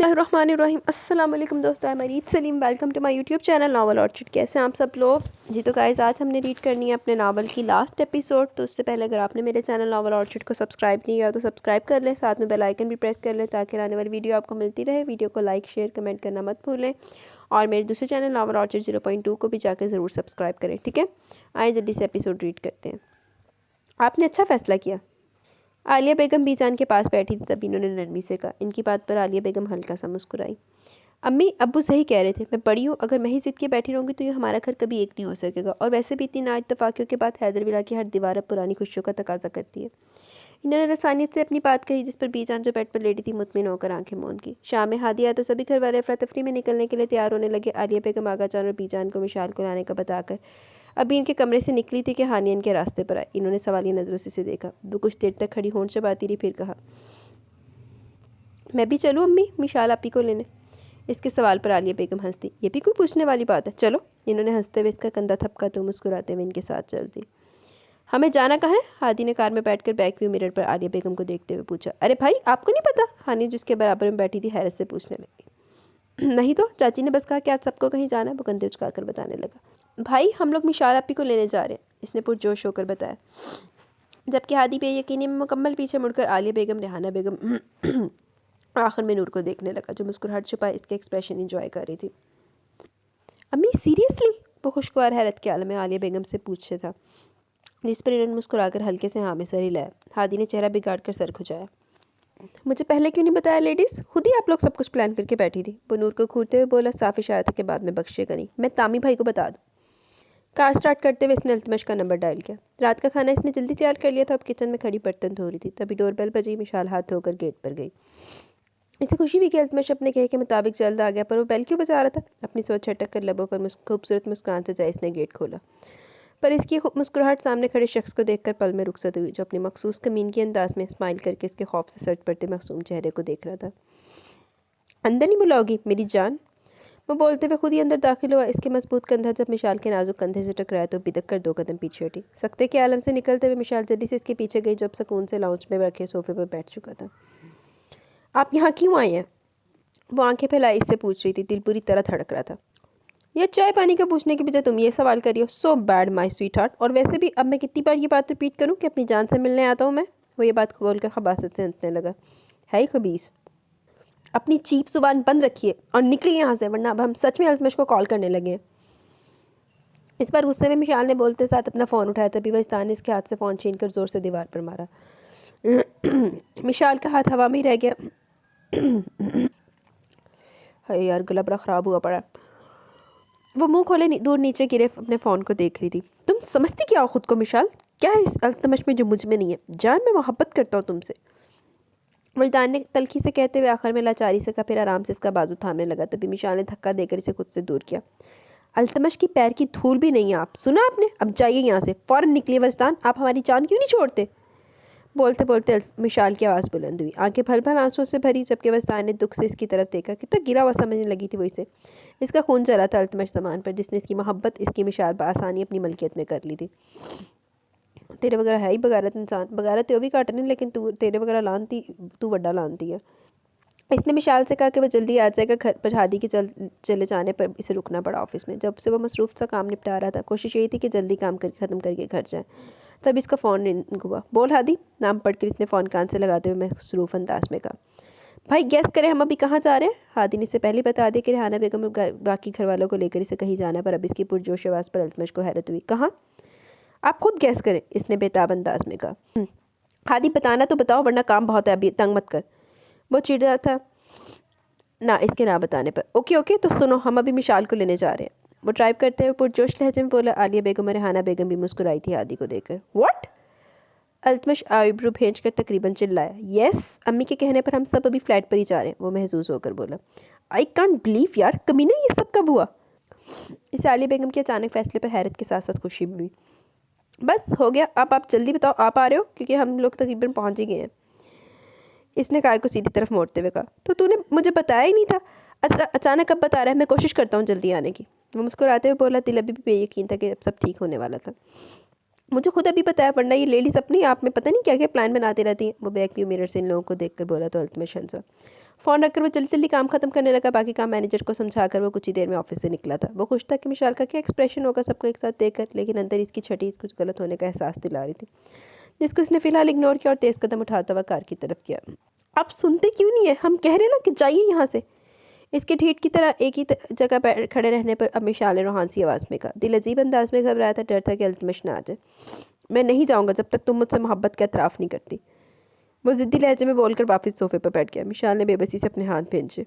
बिस्मिल्लाहिर्रहमानिर्रहीम। अस्सलाम वालेकुम दोस्तों, मैं Reet Saleem. Welcome to my YouTube channel Naval Orchid. कैसे हैं आप सब लोग जी? तो गाइस, आज हमने रीड करनी है अपने नावल की लास्ट एपिसोड। तो उससे पहले अगर आपने मेरे चैनल नावल ऑर्चिड को सब्सक्राइब नहीं किया तो सब्सक्राइब कर लें, साथ में बेल आइकन भी प्रेस कर लें ताकि आने वाली वीडियो आपको मिलती रहे। वीडियो को लाइक शेयर कमेंट करना मत भूलें और मेरे दूसरे चैनल नावल ऑर्चिड 0.2 को भी जाकर ज़रूर सब्सक्राइब करें, ठीक है? आइए जल्दी से एपिसोड रीड करते हैं। आपने अच्छा फ़ैसला किया। आलिया बेगम बीजान के पास बैठी थी, तभी इन्होंने नरमी से कहा। इनकी बात पर आलिया बेगम हल्का सा मुस्कुराई। अम्मी, अब्बू सही कह रहे थे, मैं बड़ी हूँ, अगर मैं ही ज़िद के बैठी रहूँगी तो ये हमारा घर कभी एक नहीं हो सकेगा। और वैसे भी इतनी नाइतफाकियों के बाद हैदर विला की हर दीवार अब पुरानी खुशियों का तकाजा करती है। इन्होंने रसानियत से अपनी बात कही, जिस पर बीजान जो बेड पर लेटी थी मुतमिन होकर आंखें मूंद की। शाम में हादी आया तो सभी घर वाले अफरा तफरी में निकलने के लिए तैयार होने लगे। आलिया बेगम आगा जान और बीजान को मिशाल को लाने का बताकर अभी इनके कमरे से निकली थी कि हानिया इनके रास्ते पर आई। इन्होंने सवालिया नज़रों से इसे देखा। वो कुछ देर तक खड़ी होंठ चबाती रही, फिर कहा, मैं भी चलूँ अम्मी मिशाल आपी को लेने? इसके सवाल पर आलिया बेगम हंसती। ये भी कोई पूछने वाली बात है, चलो। इन्होंने हंसते हुए इसका कंधा थपका तो मुस्कुराते हुए इनके साथ चल दी। हमें जाना कहाँ है? हादी ने कार में बैठकर बैक व्यू मिरर पर आलिया बेगम को देखते हुए पूछा। अरे भाई, आपको नहीं पता? हानी जिसके बराबर में बैठी थी हैरत से पूछने लगी। नहीं तो चाची ने बस कहा कि आज सबको कहीं जाना है। वो कंधे उचकाकर बताने लगा। भाई, हम लोग मिशाल आपी को लेने जा रहे हैं, इसने पुरजोश होकर बताया। जबकि हादी बेयकीनी में मुकम्मल पीछे मुड़कर आलिया बेगम, रेहाना बेगम आखिर में नूर को देखने लगा, जो मुस्कुराहट छुपाए इसके एक्सप्रेशन एंजॉय कर रही थी। अम्मी सीरियसली? वो खुशगवार हैरत के आलम में आलिया बेगम से पूछे था, जिस पर इन्होंने मुस्कुराकर हल्के से हाँ में सर हिलाया। हादी ने चेहरा बिगाड़ कर सर खुजाया। मुझे पहले क्यों नहीं बताया लेडीज़? खुद ही आप लोग सब कुछ प्लान करके बैठी थी। वो नूर को घूरते हुए बोला। साफ इशारा था कि बाद में बख्शेगा नहीं। मैं तामी भाई को बता दूँ। कार स्टार्ट करते हुए इसने अल्तमश का नंबर डायल किया। रात का खाना इसने जल्दी तैयार कर लिया था। अब किचन में खड़ी बर्तन धो रही थी, तभी डोरबेल बजी। मिशाल हाथ धोकर गेट पर गई। इसे खुशी हुई कि अल्तमश अपने कहे के मुताबिक जल्द आ गया, पर वो बेल क्यों बजा रहा था? अपनी सोच छटक कर लबों पर खूबसूरत मुस्कान से जाए इसने गेट खोला, पर इसकी मुस्कुराहट सामने खड़े शख्स को देखकर पल में रुखसत हुई, जो अपने मखसूस कमीनगी अंदाज में स्माइल करके इसके खौफ से सर पड़ते मासूम चेहरे को देख रहा था। अंदर नहीं बुलाओगी मेरी जान? वो बोलते हुए खुद ही अंदर दाखिल हुआ। इसके मजबूत कंधा जब मिशाल के नाजुक कंधे से टकराया तो बिदक कर 2 कदम पीछे हटी। सख्ते के आलम से निकलते हुए मिशाल जल्दी से इसके पीछे गई, जब सुकून से लाउंज में रखे सोफे पर बैठ चुका था। आप यहाँ क्यों आए हैं? वो आंखें फैलाई इससे पूछ रही थी। दिल पूरी तरह धड़क रहा था। यह चाय पानी का पूछने के बजाय तुम ये सवाल करी हो। So bad my sweet heart. और वैसे भी अब मैं कितनी बार ये बात रिपीट करूँ कि अपनी जान से मिलने आता हूँ मैं? वो ये बात बोलकर खबासत से हंसने लगा। है ही खबीस। अपनी चीप जुबान बंद रखिए और निकलिए यहाँ से, वरना अब हम सच में अल्तमश को कॉल करने लगे हैं। इस बार गुस्से में मिशाल ने बोलते साथ अपना फ़ोन उठाया, तभी वस्तान ने इसके हाथ से फ़ोन छीन कर ज़ोर से दीवार पर मारा। मिशाल का हाथ हवा में ही रह गया। है यार, गला बड़ा ख़राब हुआ पड़ा। वो मुंह खोले दूर नीचे गिरे अपने फ़ोन को देख रही थी। तुम समझती क्या हो खुद को मिशाल? क्या है इस अल्तमश में जो मुझ में नहीं है? जान, मैं मोहब्बत करता हूँ तुमसे। वल्दान ने तलखी से कहते हुए आखिर में लाचारी से कहा, फिर आराम से इसका बाजू थामने लगा। तभी मिशाल ने धक्का देकर इसे खुद से दूर किया। अल्तमश की पैर की धूल भी नहीं है आप, सुना आपने? अब जाइए यहाँ से, फ़ौरन निकलिए। वस्तान, आप हमारी जान क्यों नहीं छोड़ते? बोलते बोलते मिशाल की आवाज़ बुलंद हुई, आंखें भर भर आंसुओं से भरी। जबकि वस्तान ने दुख से इसकी तरफ देखा। कितना गिरा हुआ समझने लगी थी वो इसे। इसका खून चला था अल्तमश ज़मान पर, जिसने इसकी मोहब्बत, इसकी मिशाल बआसानी अपनी मलकियत में कर ली थी। तेरे वगैरह है ही बगारत इंसान। बगारत तो भी काट नहीं, लेकिन तू तेरे वगैरह लानती, तू वड्डा लानती है। इसने मिशाल से कहा कि वो जल्दी आ जाएगा घर पर। हादी के चले जाने पर इसे रुकना पड़ा ऑफिस में। जब से वो मसरूफ़ सा काम निपटा रहा था, कोशिश यही थी कि जल्दी काम करके ख़त्म करके घर जाए। तब इसका फ़ोन रिंग हुआ। बोल हादी, नाम पढ़कर इसने फ़ोन कान से लगाते हुए मसरूफ़ अंदाज में कहा। भाई गैस करें, हम अभी कहाँ जा रहे हैं? हादी ने इसे पहले बता दिया कि रेहाना बेगम बाकी घर वालों को लेकर इसे कहीं जाना, पर अब इसकी पुरजोश आवाज़ पर अल्तमश को हैरत हुई। कहाँ? आप खुद गैस करें, इसने बेताब अंदाज में कहा। हादी बताना तो बताओ, वरना काम बहुत है, अभी तंग मत कर। वो चिढ़ रहा था ना इसके ना बताने पर। ओके ओके, तो सुनो, हम अभी मिशाल को लेने जा रहे हैं। वो ड्राइव करते हुए पुरजोश लहजे में बोला। आलिया बेगम और रेहाना बेगम भी मुस्कुराई थी हादी को देखकर। व्हाट? अल्तमश आईब्रो भेज कर तकरीबन चिल्लाया। यस, अम्मी के कहने पर हम सब अभी फ्लैट पर ही जा रहे हैं, वो महजूज होकर बोला। आई कांट बिलीव यार, कमीना, ये सब कब हुआ? इसे आलिया बेगम के अचानक फैसले पर हैरत के साथ साथ खुशी भी हुई। बस हो गया, अब आप जल्दी बताओ, आप आ रहे हो? क्योंकि हम लोग तकरीबन पहुंच ही गए हैं, इसने कार को सीधी तरफ मोड़ते हुए कहा। तो तूने मुझे बताया ही नहीं था, अचानक अब बता रहा है? मैं कोशिश करता हूँ जल्दी आने की, वो मुस्कुराते हुए बोला। दिल अभी भी बेयकीन था कि अब सब ठीक होने वाला था। मुझे खुद अभी बताया, वरना ये लेडीज़ अपनी आप में पता नहीं क्या क्या प्लान बनाती रहती हैं। वो बैक व्यू मिरर से इन लोगों को देखकर बोला तो अल्तमश हंसा। फ़ोन रखकर वो जल्दी जल्दी काम ख़त्म करने लगा। बाकी काम मैनेजर को समझाकर वो कुछ ही देर में ऑफिस से निकला था। वो खुश था कि मिशाल का क्या एक्सप्रेशन होगा सबको एक साथ देखकर, लेकिन अंदर इसकी छठी कुछ गलत होने का एहसास दिला रही थी, जिसको इसने फिलहाल इग्नोर किया और तेज़ कदम उठाता हुआ कार की तरफ किया। आप सुनते क्यों नहीं है? हम कह रहे ना कि जाइए यहाँ से। इसके ठीठ की तरह एक ही जगह पर खड़े रहने पर अब मिशाल ने रूहानी आवाज़ में कहा। दिल अजीब अंदाज में घबराया था, डर था कि अल्तमश ना आ जाए। मैं नहीं जाऊँगा जब तक तुम मुझसे मोहब्बत का एतराफ़ नहीं करती। वो ज़िद्दी लहजे में बोलकर वापस सोफे पर बैठ गया। मिशाल ने बेबसी से अपने हाथ भेजे।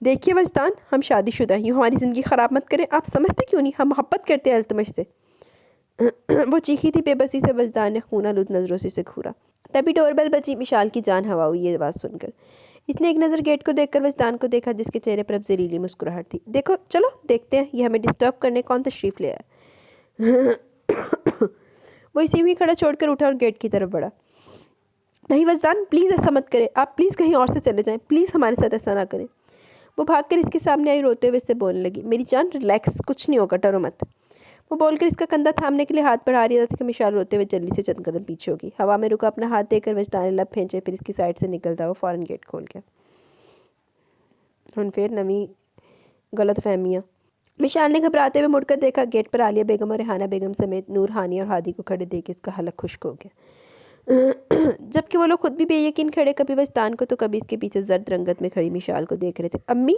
देखिए वजदान, हम शादीशुदा हैं, यूँ हमारी ज़िंदगी ख़राब मत करें। आप समझते क्यों नहीं? हम मोहब्बत करते हैं अल्तमश से। वो चीखी थी बेबसी से। वजदान ने खून आलूद नज़रों से इसे घूरा। तभी डोरबेल बजी। मिशाल की जान हवा हुई ये आवाज़ सुनकर। इसने एक नज़र गेट को देखकर वजदान को देखा, जिसके चेहरे पर अब जहरीली मुस्कुराहट थी। देखो चलो देखते हैं ये हमें डिस्टर्ब करने कौन तशरीफ़ ले आया। वो इसी में खड़ा छोड़कर उठा और गेट की तरफ बढ़ा। नहीं वजदान, प्लीज़ ऐसा मत करें। आप प्लीज़ कहीं और से चले जाएं। प्लीज़ हमारे साथ ऐसा ना करें। वो भागकर इसके सामने आई, रोते हुए इससे बोलने लगी। मेरी जान रिलैक्स, कुछ नहीं होगा, डरो मत। वो बोलकर इसका कंधा थामने के लिए हाथ बढ़ा रही थी कि मिशाल रोते हुए जल्दी से चंद कदम पीछे होगी। हवा में रुका अपना हाथ देकर वजदान ने लब फेंचे, फिर इसकी साइड से निकलता वो फ़ौरन गेट खोल गया। फिर नवी गलत फहमियाँ। मिशाल ने घबराते हुए मुड़कर देखा। गेट पर आलिया बेगम और रेहाना बेगम समेत नूर, हानी और हादी को खड़े देख इसका हलक खुश्क हो गया। जबकि वो लोग खुद भी बेयकीन खड़े, कभी वजदान को तो कभी इसके पीछे जर्द रंगत में खड़ी मिशाल को देख रहे थे। अम्मी,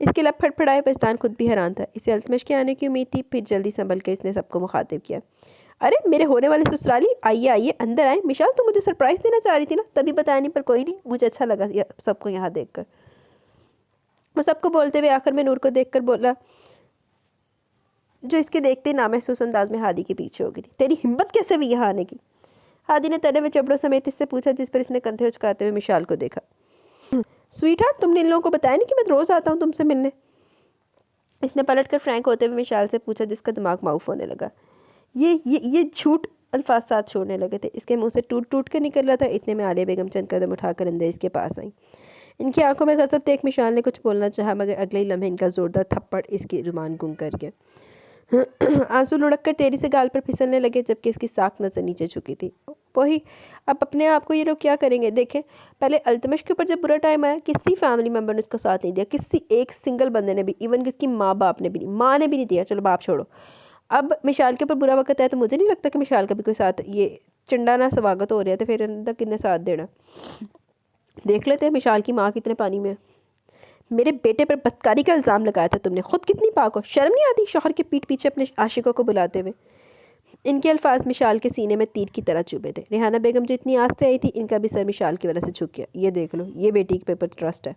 इसके लब फड़फड़ाए। वजदान खुद भी हैरान था। इसे अल्तमश के आने की उम्मीद थी। फिर जल्दी संभल कर इसने सबको मुखातिब किया। अरे मेरे होने वाले ससुराली, आइए आइए अंदर आए। मिशाल तो मुझे सरप्राइज़ देना चाह रही थी ना, तभी बताया नहीं, पर कोई नहीं, मुझे अच्छा लगा सबको यहाँ देखकर। वो सबको बोलते हुए आखिर में नूर को देखकर बोला, जो इसके देखते ही नामहसूस अंदाज में हादी के पीछे हो गई थी। तेरी हिम्मत कैसे हुई यहाँ आने की? हादी ने तने हुए चपड़ों समेत इससे पूछा, जिस पर इसने कंधे उचकाते हुए मिशाल को देखा। स्वीट हार्ट, तुमने इन लोगों को बताया नहीं कि मैं रोज़ आता हूँ तुमसे मिलने? इसने पलट कर फ्रैंक होते हुए मिशाल से पूछा, जिसका दिमाग माउफ होने लगा। ये झूठ अल्फाज साथ छोड़ने लगे थे। इसके मुंह से टूट टूट कर निकल रहा था। इतने में आलिया बेगम चंद कदम उठाकर अंदर इसके पास आई। इनकी आंखों में गजब देख मिशाल ने कुछ बोलना चाहा, मगर अगले ही लम्हे इनका ज़ोरदार थप्पड़ इसकी रुमान गुम कर गया। आंसू लुढ़क कर तेरी से गाल पर फिसलने लगे, जबकि इसकी साख नज़र नीचे झुकी थी। वही अब अपने आप को ये लोग क्या करेंगे? देखें, पहले अल्तमश के ऊपर जब बुरा टाइम आया, किसी फैमिली मेम्बर ने उसका साथ नहीं दिया, किसी एक सिंगल बंदे ने भी, इवन किसकी माँ बाप ने भी नहीं, माँ ने भी नहीं दिया। चलो बाप छोड़ो, अब मिशाल के ऊपर बुरा वक्त है तो मुझे नहीं लगता कि मिशाल का भी कोई साथ, ये चंडा ना स्वागत हो रहा है तो फिर अंदर कितने साथ देना। देख लेते हैं मिशाल की माँ कितने पानी में है। मेरे बेटे पर बदकारी का इल्ज़ाम लगाया था तुमने, खुद कितनी पाक हो, शर्म नहीं आती शौहर के पीठ पीछे अपने आशिकों को बुलाते हुए। इनके अल्फाज मिशाल के सीने में तीर की तरह चुभे थे। रेहाना बेगम जो इतनी आस से आई थी, इनका भी सर मिशाल की वजह से झुक गया। ये देख लो, ये बेटी के पेपर ट्रस्ट है।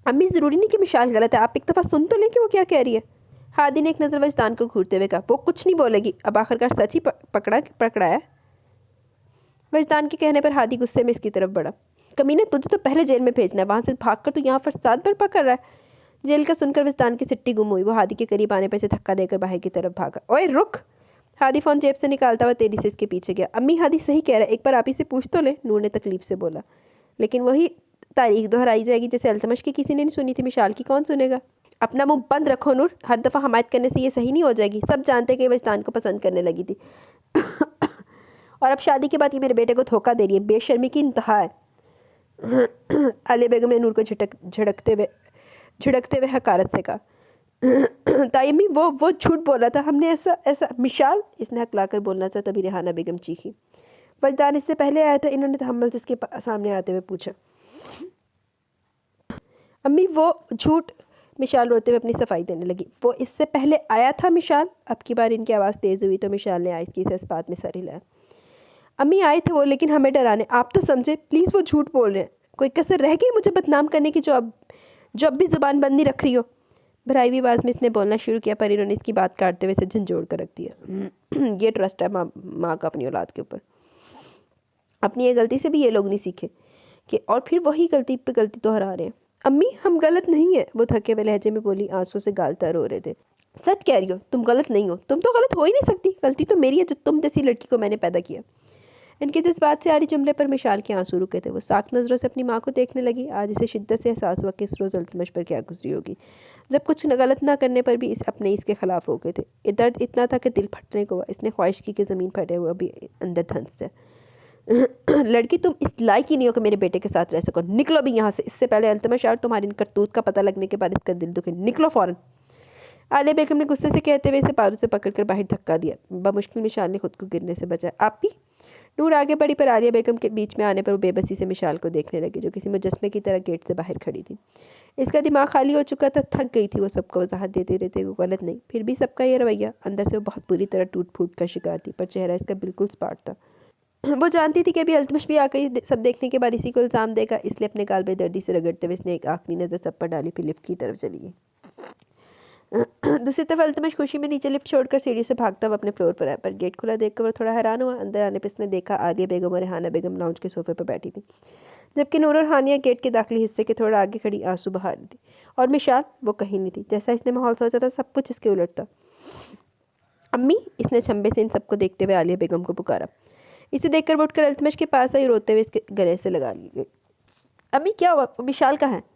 अम्मी, ज़रूरी नहीं कि मिशाल गलत है, आप एक दफ़ा सुन तो लें कि वो क्या कह रही है। हादी ने एक नज़र वजदान को घूरते हुए कहा। वो कुछ नहीं बोलेगी, अब आखिरकार सच ही पकड़ा है। वजदान के कहने पर हादी गुस्से में इसकी तरफ बढ़ा। कमीने, तुझे तो पहले जेल में भेजना है, वहाँ से भागकर तू यहाँ फसाद बर्पा कर रहा है। जेल का सुनकर वजदान की सिट्टी गुम हुई। वो हादी के करीब आने पर इसे धक्का देकर बाहर की तरफ भागा। ओए रुक! हादी फ़ोन जेब से निकालता हुआ तेजी से इसके पीछे गया। अम्मी, हादी सही कह रहा है, एक बार आप ही से पूछ तो ले, नूर ने तकलीफ से बोला। लेकिन वही तारीख दोहराई जाएगी जैसे अल्तमश की किसी ने नहीं सुनी थी, मिशाल की कौन सुनेगा? अपना मुंह बंद रखो नूर, हर दफ़ा हमायत करने से ये सही नहीं हो जाएगी। सब जानते कि वजदान को पसंद करने लगी थी और अब शादी के बाद ये मेरे बेटे को धोखा दे रही है। बेशर्मी की इंतहा है। आलिया बेगम ने नूर को झिड़कते हुए हकारत से कहा। तायमी, वो झूठ बोला था, हमने ऐसा मिशाल, इसने हकलाकर बोलना चाहा, तभी रेहाना बेगम चीखी। वजदान इससे पहले आया था। इन्होंने तहम्मुल से इसके सामने आते हुए पूछा। अम्मी, वो झूठ, मिशाल रोते हुए अपनी सफाई देने लगी। वो इससे पहले आया था मिशाल। अब की बार इनकी आवाज़ तेज़ हुई तो मिशाल ने आयत की से इस बात में सर हिलाया। अम्मी, आए थे वो, लेकिन हमें डराने। आप तो समझे, प्लीज़ वो झूठ बोल रहे हैं। कोई कसर रह गई मुझे बदनाम करने की, जो अब भी ज़ुबान बंद नहीं रख रही हो। भराई हुई आवाज़ में इसने बोलना शुरू किया, पर इन्होंने इसकी बात काटते हुए इसे झंझोड़ कर रख दिया। ये ट्रस्ट है माँ का अपनी औलाद के ऊपर। अपनी ये गलती से भी ये लोग नहीं सीखे कि और फिर वही गलती पे गलती दोहरा रहे हैं। अम्मी, हम गलत नहीं है, वो थके हुए लहजे में बोली, आंसू से गाल तर हो रहे थे। सच कह रही हो, तुम गलत नहीं हो, तुम तो गलत हो ही नहीं सकती। गलती तो मेरी है जो तुम जैसी लड़की को मैंने पैदा किया। इनके जज्बात से आ रही जुमले पर मिशाल के आंसू रुके थे। वो साख नज़रों से अपनी माँ को देखने लगी। आज इसे शिद्दत से एहसास हुआ कि इस रोज़ अल्तमश पर क्या गुजरी होगी, जब कुछ गलत ना करने पर भी इसके ख़िलाफ़ हो गए थे। दर्द इतना था कि दिल फटने को हुआ। इसने ख्वाहिश की कि ज़मीन फटे हुए अभी अंदर धंस जाए। लड़की तुम इस लायक ही नहीं हो कि मेरे बेटे के साथ रह सको, निकलो भी यहाँ से। इससे पहले अल्तमश और तुम्हारी इन करतूत का पता लगने के बाद इसका दिल दुखे, निकलो फ़ौरन। आलिया बेगम ने गुस्से से कहते हुए इसे बाजू से पकड़कर बाहर धक्का दिया। बमुश्किल मिशाल ने खुद को गिरने से बचाया। आप भी? नूर आगे बढ़ी पर आलिया बेगम के बीच में आने पर वो बेबसी से मिशाल को देखने लगी, जो किसी मुजस्मे की तरह गेट से बाहर खड़ी थी। इसका दिमाग खाली हो चुका था, थक गई थी वो सबको वजाहत देते रहते। वो गलत नहीं, फिर भी सबका ये रवैया। अंदर से वो बहुत बुरी तरह टूट फूट का शिकार थी, पर चेहरा इसका बिल्कुल स्पाट था। वो जानती थी कि अभी अल्तमश भी आकर सब देखने के बाद इसी को इल्ज़ाम देगा, इसलिए अपने गाल बेदर्दी से रगड़ते हुए इसने एक आखिरी नज़र सब पर डाली, फिर लिफ्ट की तरफ चली गई। दूसरी तरफ अल्तमश खुशी में नीचे लिफ्ट छोड़कर सीढ़ी से भागता हुआ अपने फ्लोर पर आया, पर गेट खुला देखकर वो थोड़ा हैरान हुआ। अंदर आने पर इसने देखा आलिया बेगम और रेहाना बेगम लाउंज के सोफे पर बैठी थी, जबकि नूर और हानिया गेट के दाखिली हिस्से के थोड़ा आगे खड़ी आंसू बहा रही थी। और मिशाल वो कहीं नहीं थी। जैसा इसने माहौल सोचा था सब कुछ इसके उलट था। अम्मी, इसने छंबे से इन सबको देखते हुए आलिया बेगम को पुकारा। इसे देखकर वो उठकर अल्तमश के पास आई, रोते हुए इसके गले से लगा ली गई। अम्मी क्या हुआ, विशाल कहाँ है?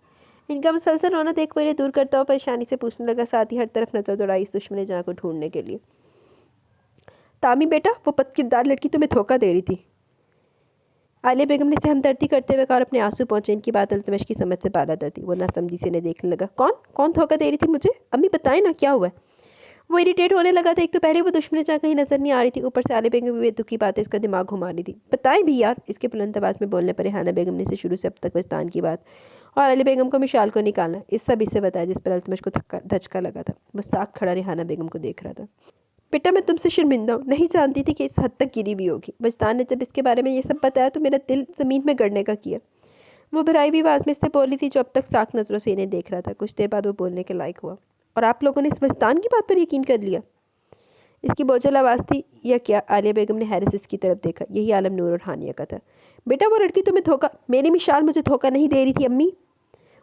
इनका मुसलसल रोना देख को इन्हें दूर करता हुआ परेशानी से पूछने लगा, साथ ही हर तरफ नजर दौड़ाई इस दुश्मन जहाँ को ढूंढने के लिए। तामी बेटा, वो बदकिरदार लड़की तुम्हें धोखा दे रही थी। आलिया बेगम ने इसे हमदर्दी करते हुए कहा और अपने आंसू पहुंचे। इनकी बात अल्तमश की समझ से बालातर थी। वो नासमझी से इन्हें देखने लगा। कौन कौन धोखा दे रही थी मुझे? अम्मी बताएं ना, क्या हुआ है? वो इरिटेट होने लगा था। एक तो पहले वो दुश्मन जहाँ कहीं नजर नहीं आ रही थी, ऊपर से आलिया बेगम भी दुखी बातें इसका दिमाग घुमा रही थी। बताएं भी यार। इसके बुलंद आवाज़ में बोलने पर रेहाना बेगम ने इसे शुरू से अब तक वस्तान की बात और आलिया बेगम को मिशाल को निकालना इस सब इससे बताया, जिस पर अल्तमश को धचका लगा था। वो साख खड़ा रेहाना बेगम को देख रहा था। बेटा मैं तुमसे शर्मिंदा हूँ, नहीं जानती थी कि इस हद तक गिरी भी होगी। वस्तान ने जब इसके बारे में ये सब बताया तो मेरा दिल ज़मीन में गड़ने का किया। वो भराई हुई आवाज़ में इससे बोली थी, जो अब तक साख नज़रों से इन्हें देख रहा था। कुछ देर बाद वो बोलने के लायक हुआ। और आप लोगों ने इस वस्तान की बात पर यकीन कर लिया? इसकी बोझल आवाज़ थी या क्या? आलिया बेगम ने हैरत इसकी तरफ देखा। यही आलम नूर और हानिया का था। बेटा वो लड़की तुम्हें धोखा, मेरी मिशाल मुझे धोखा नहीं दे रही थी अम्मी।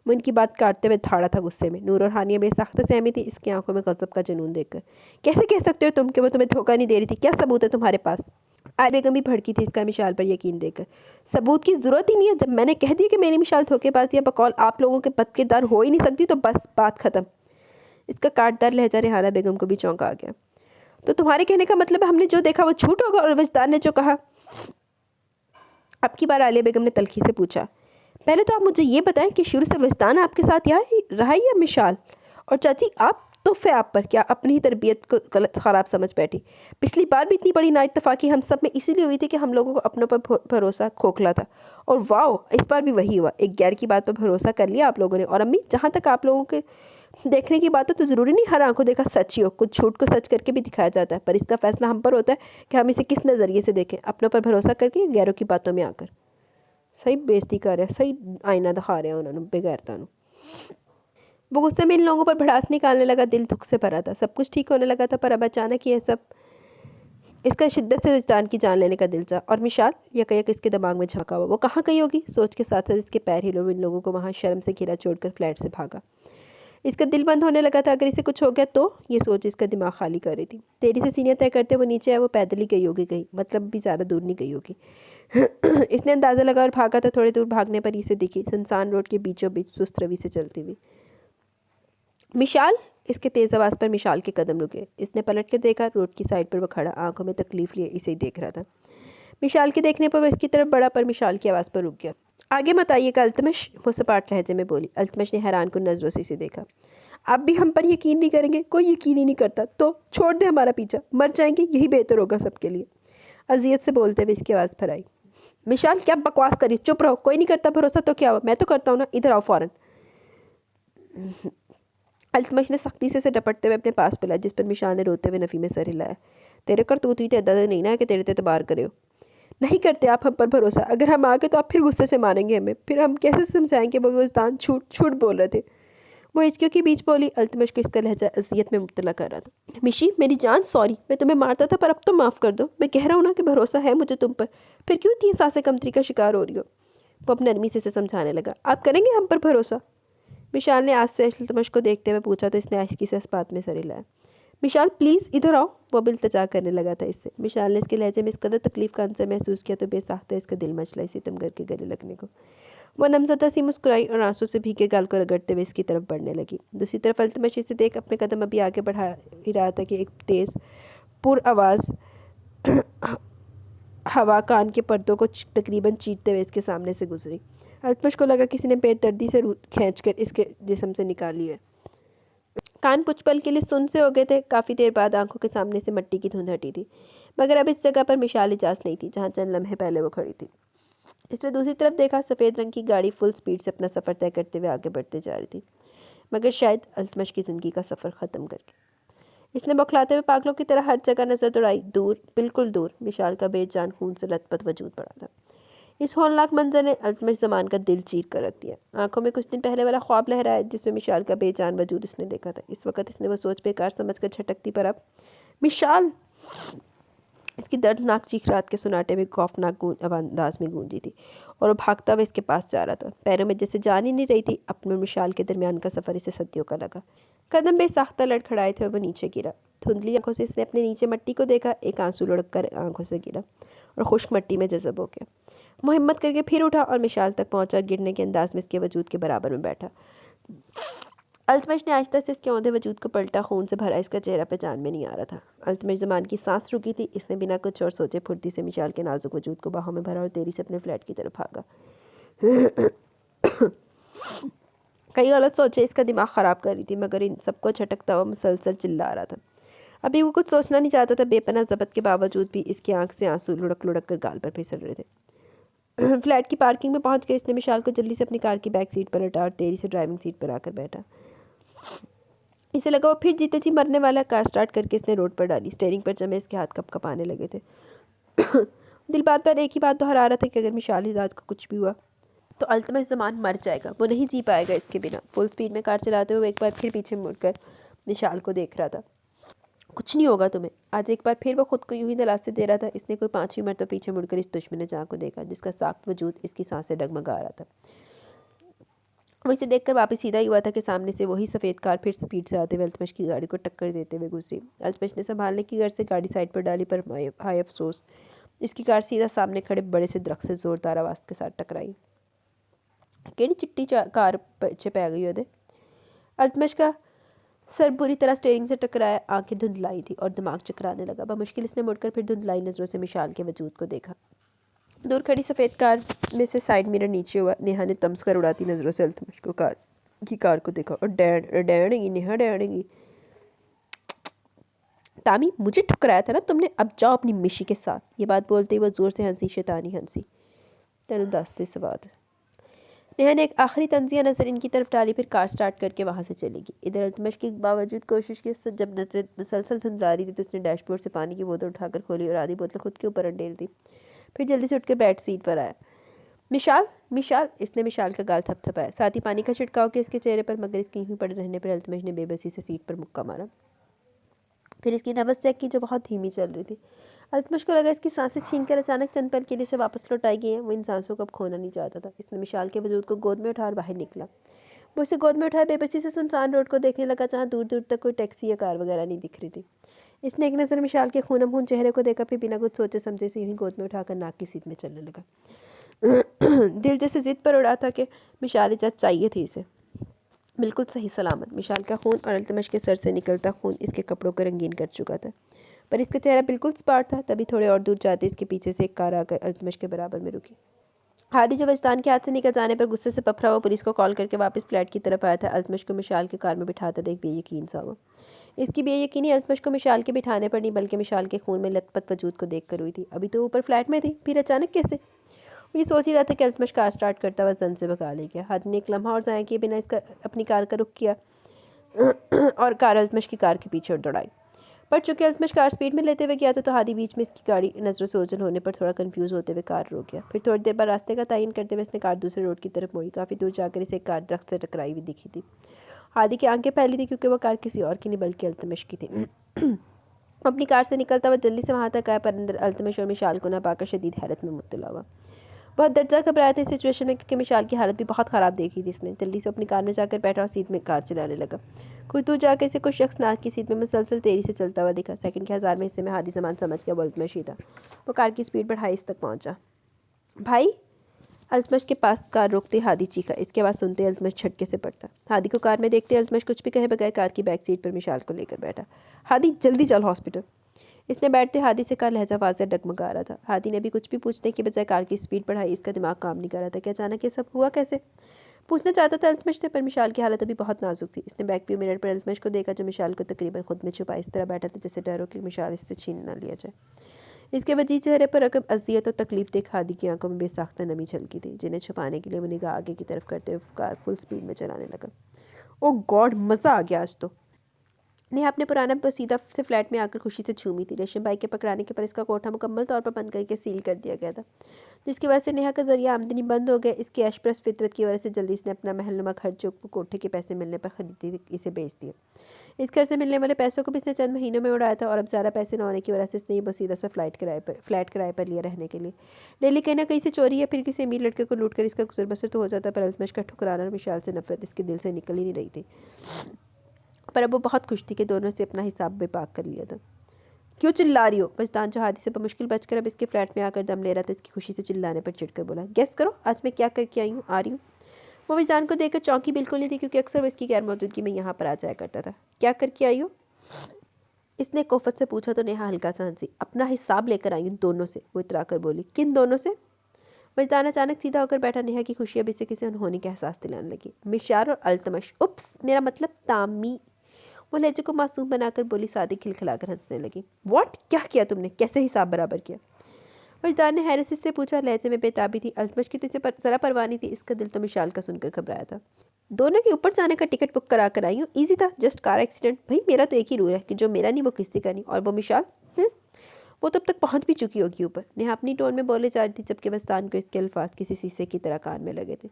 वो इनकी बात काटते हुए धाड़ा था गुस्से में। नूर और हानिया बेसख्त सहमी थी इसकी आंखों में गज़ब का जुनून देखकर। कैसे कह सकते हो तुम कि वो तुम्हें धोखा नहीं दे रही थी? क्या सबूत है तुम्हारे पास? आलिया बेगम भी भड़की थी इसका मिशाल पर यकीन देकर। सबूत की ज़रूरत ही नहीं है। जब मैंने कह दिया कि मेरी मिशाल धोखेबाज या बकौल आप लोगों के बदकिरदार हो ही नहीं सकती तो बस बात ख़त्म। इसका काटदार लहजा रेहाना बेगम को भी चौंका आ गया। तो तुम्हारे कहने का मतलब है हमने जो देखा वो झूठ होगा और वजदान ने जो कहा? अब की बार आलिया बेगम ने तलखी से पूछा। पहले तो आप मुझे ये बताएं कि शुरू से वजदान आपके साथ रहा या मिशाल? और चाची आप तुफ़ है आप पर, क्या अपनी ही तरबियत को गलत ख़राब समझ बैठी? पिछली बार भी इतनी बड़ी नाइत्तफ़ाक़ी हम सब में इसीलिए हुई थी कि हम लोगों को अपनों पर भरोसा खोखला था, और वाओ इस बार भी वही हुआ। एक गैर की बात पर भरोसा कर लिया आप लोगों ने। और अम्मी जहाँ तक आप लोगों के देखने की बात है तो ज़रूरी नहीं हर आंखों देखा सच ही हो, कुछ झूठ को सच करके भी दिखाया जाता है, पर इसका फैसला हम पर होता है कि हम इसे किस नज़रिए से देखें, अपनों पर भरोसा करके गैरों की बातों में आकर। सही बेइज्जती कर रहे हैं, सही आईना दिखा रहे हैं उन्होंने बेगैरता। वो गुस्से में इन लोगों पर भड़ास निकालने लगा। दिल दुख से भरा था। सब कुछ ठीक होने लगा था, पर अब अचानक ये सब इसका शिद्दत से वजदान की जान लेने का दिल चाहा। और मिशाल यकयक इसके दिमाग में झांका हुआ, वो कहाँ गई होगी? सोच के साथ साथ इसके पैर हिलो। इन लोगों को वहाँ शर्म से घिरा छोड़कर फ्लैट से भागा। इसका दिल बंद होने लगा था, अगर इसे कुछ हो गया तो? ये सोच इसका दिमाग खाली कर रही थी। तेरी से सीनियर तय करते वो नीचे आया। वो पैदल ही गई होगी कहीं, मतलब भी ज़्यादा दूर नहीं गई होगी। इसने अंदाज़ा लगा और भागा था। थोड़ी दूर भागने पर इसे दिखी सुनसान रोड के बीचों बीच सुस्त रवि से चलती हुई मिशाल। इसके तेज़ आवाज़ पर मिशाल के कदम रुके। इसने पलट कर देखा। रोड की साइड पर वो खड़ा आंखों में तकलीफ लिए इसे ही देख रहा था। मिशाल के देखने पर वो इसकी तरफ बढ़ा, पर मिशाल की आवाज़ पर रुक गया। आगे मत आइएगा अल्तमश, वो सपाट लहजे में बोली। अल्तमश ने हैरान कुन नज़रों से इसे देखा। आप भी हम पर यकीन नहीं करेंगे? कोई यकीन ही नहीं करता तो छोड़ दे हमारा पीछा, मर जाएंगे यही बेहतर होगा सबके लिए। अजियत से बोलते हुए इसकी आवाज़ पर आई। मिशाल क्या बकवास करी, चुप रहो। कोई नहीं करता भरोसा तो क्या हुआ, मैं तो करता हूँ ना। इधर आओ फ़ौरन। अल्तमश ने सख्ती से डपटते हुए अपने पास बुलाया, जिस पर मिशाल ने रोते हुए नफ़ी में सर हिलाया। तेरे करतूत हुई तो नहीं ना कि तेरे ते तबार करे हो। नहीं करते आप हम पर भरोसा। अगर हम आ गए तो आप फिर गुस्से से मारेंगे हमें, फिर हम कैसे समझाएंगे वो वजदान झूठ झूठ बोल रहे थे। वो हिचकियों के बीच बोली। अल्तमश को इसका लहजा अजियत में मुब्तला कर रहा था। मिशी मेरी जान, सॉरी, मैं तुम्हें मारता था पर अब तो माफ़ कर दो। मैं कह रहा हूँ ना कि भरोसा है मुझे तुम पर, फिर क्यों इतनी सांसें कमतरी का शिकार हो रही हो? वो अपनी नरमी से इसे समझाने लगा। आप करेंगे हम पर भरोसा? मिशाल ने आज से अल्तमश को देखते हुए पूछा तो इसने आहिस्ती से इस बात में सर हिलाया। मिशाल प्लीज़ इधर आओ, वो अब इल्तिजा करने लगा था इससे। मिशाल ने इसके लहजे में इस कदर तकलीफ़ का अंसर महसूस किया तो बेसाख्ता इसका दिल मचला इसी सितम करके गले लगने को। वह नमज़दा सी मुस्कुराई और आंसू से भीगे गाल को रगड़ते हुए इसकी तरफ बढ़ने लगी। दूसरी तरफ अल्तमश इसे देख अपने कदम अभी आगे बढ़ा ही रहा था कि एक तेज़ पुर आवाज़ हवा कान के पर्दों को तकरीबन चीरते हुए इसके सामने से गुजरी। अल्तमश को लगा किसी ने बेदर्दी से खींचकर इसके जिस्म से निकाली है। कान कुछ पल के लिए सुन से हो गए थे। काफ़ी देर बाद आंखों के सामने से मिट्टी की धुंध हटी थी, मगर अब इस जगह पर मिशाल इजाज़ नहीं थी जहाँ चंद लम्हे पहले वो खड़ी थी। इसने दूसरी तरफ देखा, सफ़ेद रंग की गाड़ी फुल स्पीड से अपना सफ़र तय करते हुए आगे बढ़ते जा रही थी, मगर शायद अल्तमश की ज़िंदगी का सफ़र ख़त्म करके। इसने बौखलाते हुए पागलों की तरह हर जगह नज़र दौड़ाई। दूर, बिल्कुल दूर, मिशाल का बेजान खून से लथपथ वजूद पड़ा था। इस होलनाक मंजर ने अल्तमश ज़मान का दिल चीर कर रख दिया। आंखों में कुछ दिन पहले वाला ख्वाब लहराया जिसमें मिशाल का बेजान वजूद इसने देखा था। इस वक्त इसने वो सोच बेकार समझकर झटकती, पर अब मिशाल इसकी दर्दनाक चीख रात के सुनाटे में खौफनाक अंदाज में गूंजी थी, और वो भागता हुआ इसके पास जा रहा था। पैरों में जैसे जान ही नहीं रही थी। अपने मिशाल के दरमियान का सफ़र इसे सदियों का लगा। कदम बेसाख्ता लड़खड़ाए थे और वो नीचे गिरा। धुंधली आंखों से इसने अपने नीचे मट्टी को देखा। एक आंसू लुढ़क कर आंखों से गिरा और खुश्क मट्टी में जज़ब हो गया। वो हिम्मत करके फिर उठा और मिशाल तक पहुंचा और गिरने के अंदाज में इसके वजूद के बराबर में बैठा। अल्तमश ने आहिस्ता से इसके औंधे वजूद को पलटा। खून से भरा इसका चेहरा पहचान में नहीं आ रहा था। अल्तमश ज़मान की सांस रुकी थी। इसने बिना कुछ और सोचे फुर्ती से मिशाल के नाजुक वजूद को बाहों में भरा और तेजी से अपने फ्लैट की तरफ भागा। कई गलत सोचे इसका दिमाग ख़राब कर रही थी, मगर इन सबको झटकता हुआ मुसलसल चिल्ला रहा था। अभी वो कुछ सोचना नहीं चाहता था। बेपनाह ज़बत के बावजूद भी इसकी आंख से आंसू लुढ़क लुढ़क कर गाल पर फिसल रहे थे। फ्लैट की पार्किंग में पहुंच गए। इसने मिशाल को जल्दी से अपनी कार की बैक सीट पर हटा और तेजी से ड्राइविंग सीट पर आकर बैठा। इसे लगा वो फिर जीते जी मरने वाला। कार स्टार्ट करके इसने रोड पर डाली। स्टीयरिंग पर जमे इसके हाथ कँपाने लगे थे। दिल बात पर एक ही बात दोहरा रहा था कि अगर मिशाल हिजाज को कुछ भी हुआ तो अल्तमश ज़मान मर जाएगा। वो नहीं जी पाएगा इसके बिना। फुल स्पीड में कार चलाते हुए एक बार फिर पीछे मुड़कर मिशाल को देख रहा था। कुछ नहीं होगा तुम्हें। आज एक बार फिर वो खुद को यूं ही दिलासे दे रहा था। इसने कोई 5वीं मरतबा पीछे मुड़कर इस दुश्मन जहाँ को देखा जिसका साख्त वजूद इसकी सांसें डगमगा रहा था। वो इसे देखकर वापस सीधा ही हुआ था कि सामने से वही सफ़ेद कार फिर स्पीड से आते हुए अल्तमश की गाड़ी को टक्कर देते हुए गुजरी। अल्तमश ने संभालने की गर्ज से गाड़ी साइड पर डाली, पर हाय अफसोस इसकी कार सीधा सामने खड़े बड़े से दरख्त से ज़ोरदार आवाज़ के साथ टकराई। केड़ी चिट्टी कार पीछे पै गई ओदे। अल्तमश का सर बुरी तरह स्टीयरिंग से टकराया। आंखें धुंधलाई थी और दिमाग चकराने लगा। बमुश्किल इसने मुड़कर फिर धुंधलाई नज़रों से मिशाल के वजूद को देखा। दूर खड़ी सफ़ेद कार में से साइड मिरर नीचे हुआ। नेहा ने तमस कर उड़ाती नज़रों से अल्तमश को कार को देखा और डैनेगी नेहा डैनेगी। तामी, मुझे ठुकराया था ना तुमने, अब जाओ अपनी मिशी के साथ। ये बात बोलते ही वो ज़ोर से हंसी, शैतानी हंसी। तेनू दस्ते सवाद। नेहा ने एक आखिरी तंजिया नज़र इनकी तरफ डाली, फिर कार स्टार्ट करके वहाँ से चली गई। इधर अल्तमश की बावजूद कोशिश की जब नजरें मुसलसल धुंधला रही थी तो उसने डैशबोर्ड से पानी की बोतल उठाकर खोली और आधी बोतल खुद के ऊपर अंडेल दी। फिर जल्दी से उठकर बैठ सीट पर आया। मिशाल मिशाल, इसने मिशाल का गाल थपथपाया, साथ ही पानी का छिड़काव किया इसके चेहरे पर, मगर इसके यूं पड़े रहने पर अल्तमश ने बेबसी से सीट पर मुक्का मारा। फिर इसकी नब्ज़ चेक की जो बहुत धीमी चल रही थी। अल्तमश को लगा इसकी सांसें छीनकर अचानक चंद पल के लिए से वापस लौटाई गई हैं। वो इन सांसों को अब खोना नहीं चाहता था। इसने मिशाल के वजूद को गोद में उठा और बाहर निकला। वो इसे गोद में उठाए बेबसी से सुनसान रोड को देखने लगा, जहाँ दूर दूर तक कोई टैक्सी या कार वगैरह नहीं दिख रही थी। इसने एक नज़र मिशाल के खून चेहरे को देखा, फिर बिना कुछ सोचे समझे से यूं ही गोद में उठाकर नाक की सीट में चलने लगा। दिल जैसे ज़िद पर उड़ा था कि मिशाल इजाज़त चाहिए थी इसे। बिल्कुल सही सलामत। मिशाल का खून और अल्तमश के सर से निकलता खून इसके कपड़ों को रंगीन कर चुका था, पर इसका चेहरा बिल्कुल स्पार्ट था। तभी थोड़े और दूर जाते इसके पीछे से एक कार आकर अल्तमश के बराबर में रुकी। हादी जो वजदान के हाथ से निकल जाने पर गुस्से से पफरा हुआ पुलिस को कॉल करके वापस फ्लैट की तरफ आया था। अल्तमश को मिशाल के कार में बिठाता देख बेयकीन सा हुआ। इसकी बेयकीनी अल्तमश को मिशाल के बिठाने पर नहीं, बल्कि मिशाल के खून में लथपथ वजूद को देख कर हुई थी। अभी तो ऊपर फ्लैट में थी, फिर अचानक कैसे? वो ये सोच ही रहा था कि अल्तमश कार स्टार्ट करता हुआ जन से भगा ले गया। हादी ने एक लम्हा और ज़ाया किए बिना इसका अपनी कार का रुख किया और कार अल्तमश की कार के पीछे दौड़ाई। पर चूंकि अल्तमश कार स्पीड में लेते हुए गया था तो हादी बीच में इसकी गाड़ी नज़रों से ओझल होने पर थोड़ा कंफ्यूज होते हुए कार रोक गया। फिर थोड़ी देर बाद रास्ते का तयन करते हुए इसने कार दूसरे रोड की तरफ मोड़ी। काफ़ी दूर जाकर इसे एक कार दरख्त से टकराई हुई दिखी थी। हादी की आंखें फैली थी क्योंकि वह कार किसी और की नहीं बल्कि अल्तमश की थी। अपनी कार से निकलता हुआ जल्दी से वहाँ तक आया, पर अंदर अल्तमश और मिशाल को ना पाकर शदीद हैरत में मुब्तला हुआ। बहुत दर्जा घबराया था इस सिचुएशन में, क्योंकि मिशाल की हालत भी बहुत ख़राब देखी थी। इसने जल्दी से अपनी कार में जाकर बैठा और सीट में कार चलाने लगा। कुछ दूर जाकर इसे कुछ शख्स नाक की सीट में मुसलसल तेजी से चलता हुआ दिखा। सेकंड के 1000वें हिस्से में हादी सामान समझ गया वो अल्तमश ही था। वो कार की स्पीड बढ़ाई इस तक पहुँचा। भाई, अल्तमश के पास कार रोकते हादी चीखा। इसके आवाज़ सुनते अल्तमश झटके से पड़ता। हादी को कार में देखते अल्तमश कुछ भी कहे बगैर कार की बैक सीट पर मिशाल को लेकर बैठा। हादी, जल्दी चल हॉस्पिटल। इसने बैठते हादी से कहा, लहजा वाज़ेह डगमगा रहा था। हादी ने भी कुछ भी पूछने के बजाय कार की स्पीड बढ़ाई। इसका दिमाग काम नहीं कर रहा था कि अचानक ये सब हुआ कैसे। पूछना चाहता था अल्तमश से, पर मिशाल की हालत अभी बहुत नाजुक थी। इसने बैक व्यू मिरर पर अल्तमश को देखा, जो मिशाल को तकरीबन खुद में छुपा इस तरह बैठा था जैसे डर हो कि मिशाल इससे छीन ना लिया जाए। इसके वजी चेहरे पर रकम अज़ियत और तकलीफ देख हादी की आंखों में बेसाख्ता नमी छलकी थी, जिन्हें छुपाने के लिए वो निगाह आगे की तरफ करते हुए कार फुल स्पीड में चलाने लगा। ओ गॉड, मज़ा आ गया आज तो। नेहा अपने पुराना बसीदा से फ्लैट में आकर खुशी से झूमी थी। रेशम बाई के पकड़ाने के पर इसका कोठा मुकम्मल तौर पर बंद करके सील कर दिया गया था, जिसकी वजह से नेहा का जरिया आमदनी बंद हो गया। इसकी ऐशप्रस फितरत की वजह से जल्दी इसने अपना महलनुमा घर जो कोठे के पैसे मिलने पर खरीदी इसे बेच दिया। इस घर से मिलने वाले पैसों को भी इसने चंद महीनों में उड़ाया था, और अब ज़्यादा पैसे न होने की वजह से इसने ये बसीदा सा फ्लैट किराए पर लिया रहने के लिए। डेली कहीं ना कहीं से चोरी या फिर किसी अमीर लड़के को लूट कर इसका गुजर बसर तो हो जाता, पर अल्तमश का ठुकराना और मिशाल से नफरत इसके दिल से निकल ही नहीं रही थी। पर अब वो बहुत खुश थी कि दोनों से अपना हिसाब बेपाक कर लिया था। क्यों चिल्ला रही हो? वजदान जो हादी से बमुश्किल बचकर अब इसके फ्लैट में आकर दम ले रहा था, इसकी खुशी से चिल्लाने पर चिढ़कर बोला, गेस करो आज मैं क्या करके आई हूँ, आ रही हूँ। वो वजदान को देखकर चौंकी बिल्कुल नहीं थी, क्योंकि अक्सर वो इसकी गैर मौजूदगी में यहाँ पर आ जाया करता था। क्या करके आई हो? इसने कोफत से पूछा तो नेहा हल्का सा हंसी। अपना हिसाब लेकर आई हूँ दोनों से, वो इतरा कर बोली। किन दोनों से? वजदान अचानक सीधा होकर बैठा। नेहा की खुशी अब इसे किसी अनहोनी का एहसास दिलाने लगी। मिशार और अल्तमश। उप्स, मेरा मतलब तामी। वो लहजे को मासूम बनाकर बोली। सादी खिलखिलाकर हंसने लगी। व्हाट? क्या किया तुमने? कैसे हिसाब बराबर किया? वजदान ने हैरत से पूछा। लहजे में बेताबी थी। अल्तमश की तो इसे जरा परवाह नहीं थी, इसका दिल तो मिशाल का सुनकर घबराया था। दोनों के ऊपर जाने का टिकट बुक करा कर आई हूँ, ईजी था, जस्ट कार एक्सीडेंट। भाई मेरा तो एक ही रूल है कि जो मेरा नहीं वो किसी का नहीं। और वो मिशाल, वो तब तक पहुंच भी चुकी होगी ऊपर। नेहा अपनी टोन में बोले जा रही थी, जबकि वस्तान को इसके अल्फाज किसी शीशे की तरह कान में लगे थे।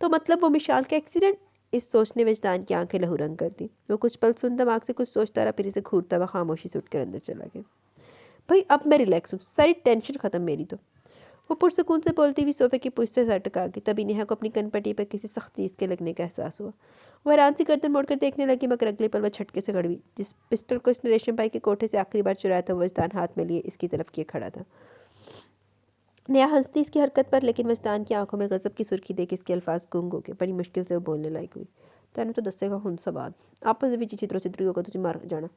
तो मतलब वो मिशाल का एक्सीडेंट? इस सोचने वजदान की आंखें लहू रंग कर दी। वो कुछ पल सुन दिमाग से कुछ सोचता रहा, फिर इसे घूरता हुआ खामोशी से उठकर अंदर चला गया। भाई अब मैं रिलैक्स हूँ, सारी टेंशन खत्म मेरी तो। वो पुरसकून से बोलती हुई सोफे की पुश से सर टका गई। तभी नेहा को अपनी कनपट्टी पर किसी सख्त चीज़ के लगने का एहसास हुआ। वह हैरान सी गर्दन मोड़कर देखने लगी, मगर अगले पल वह झटके से खड़ी हुई। जिस पिस्टल को इसने रेशम भाई के कोठे से आखिरी बार चुराया था, वो वजदान हाथ में लिए इसकी तरफ किए खड़ा था। नेहा हंसती इसकी हरकत पर, लेकिन वजदान की आंखों में गजब की सुर्खी देख इसके अल्फाज गुंग हो गए। बड़ी मुश्किल से वो बोलने लायक हुई। तेने तो दसेगा हुन सबाद आपस में चित्रों चित्री होगा, तुझे मार जाना।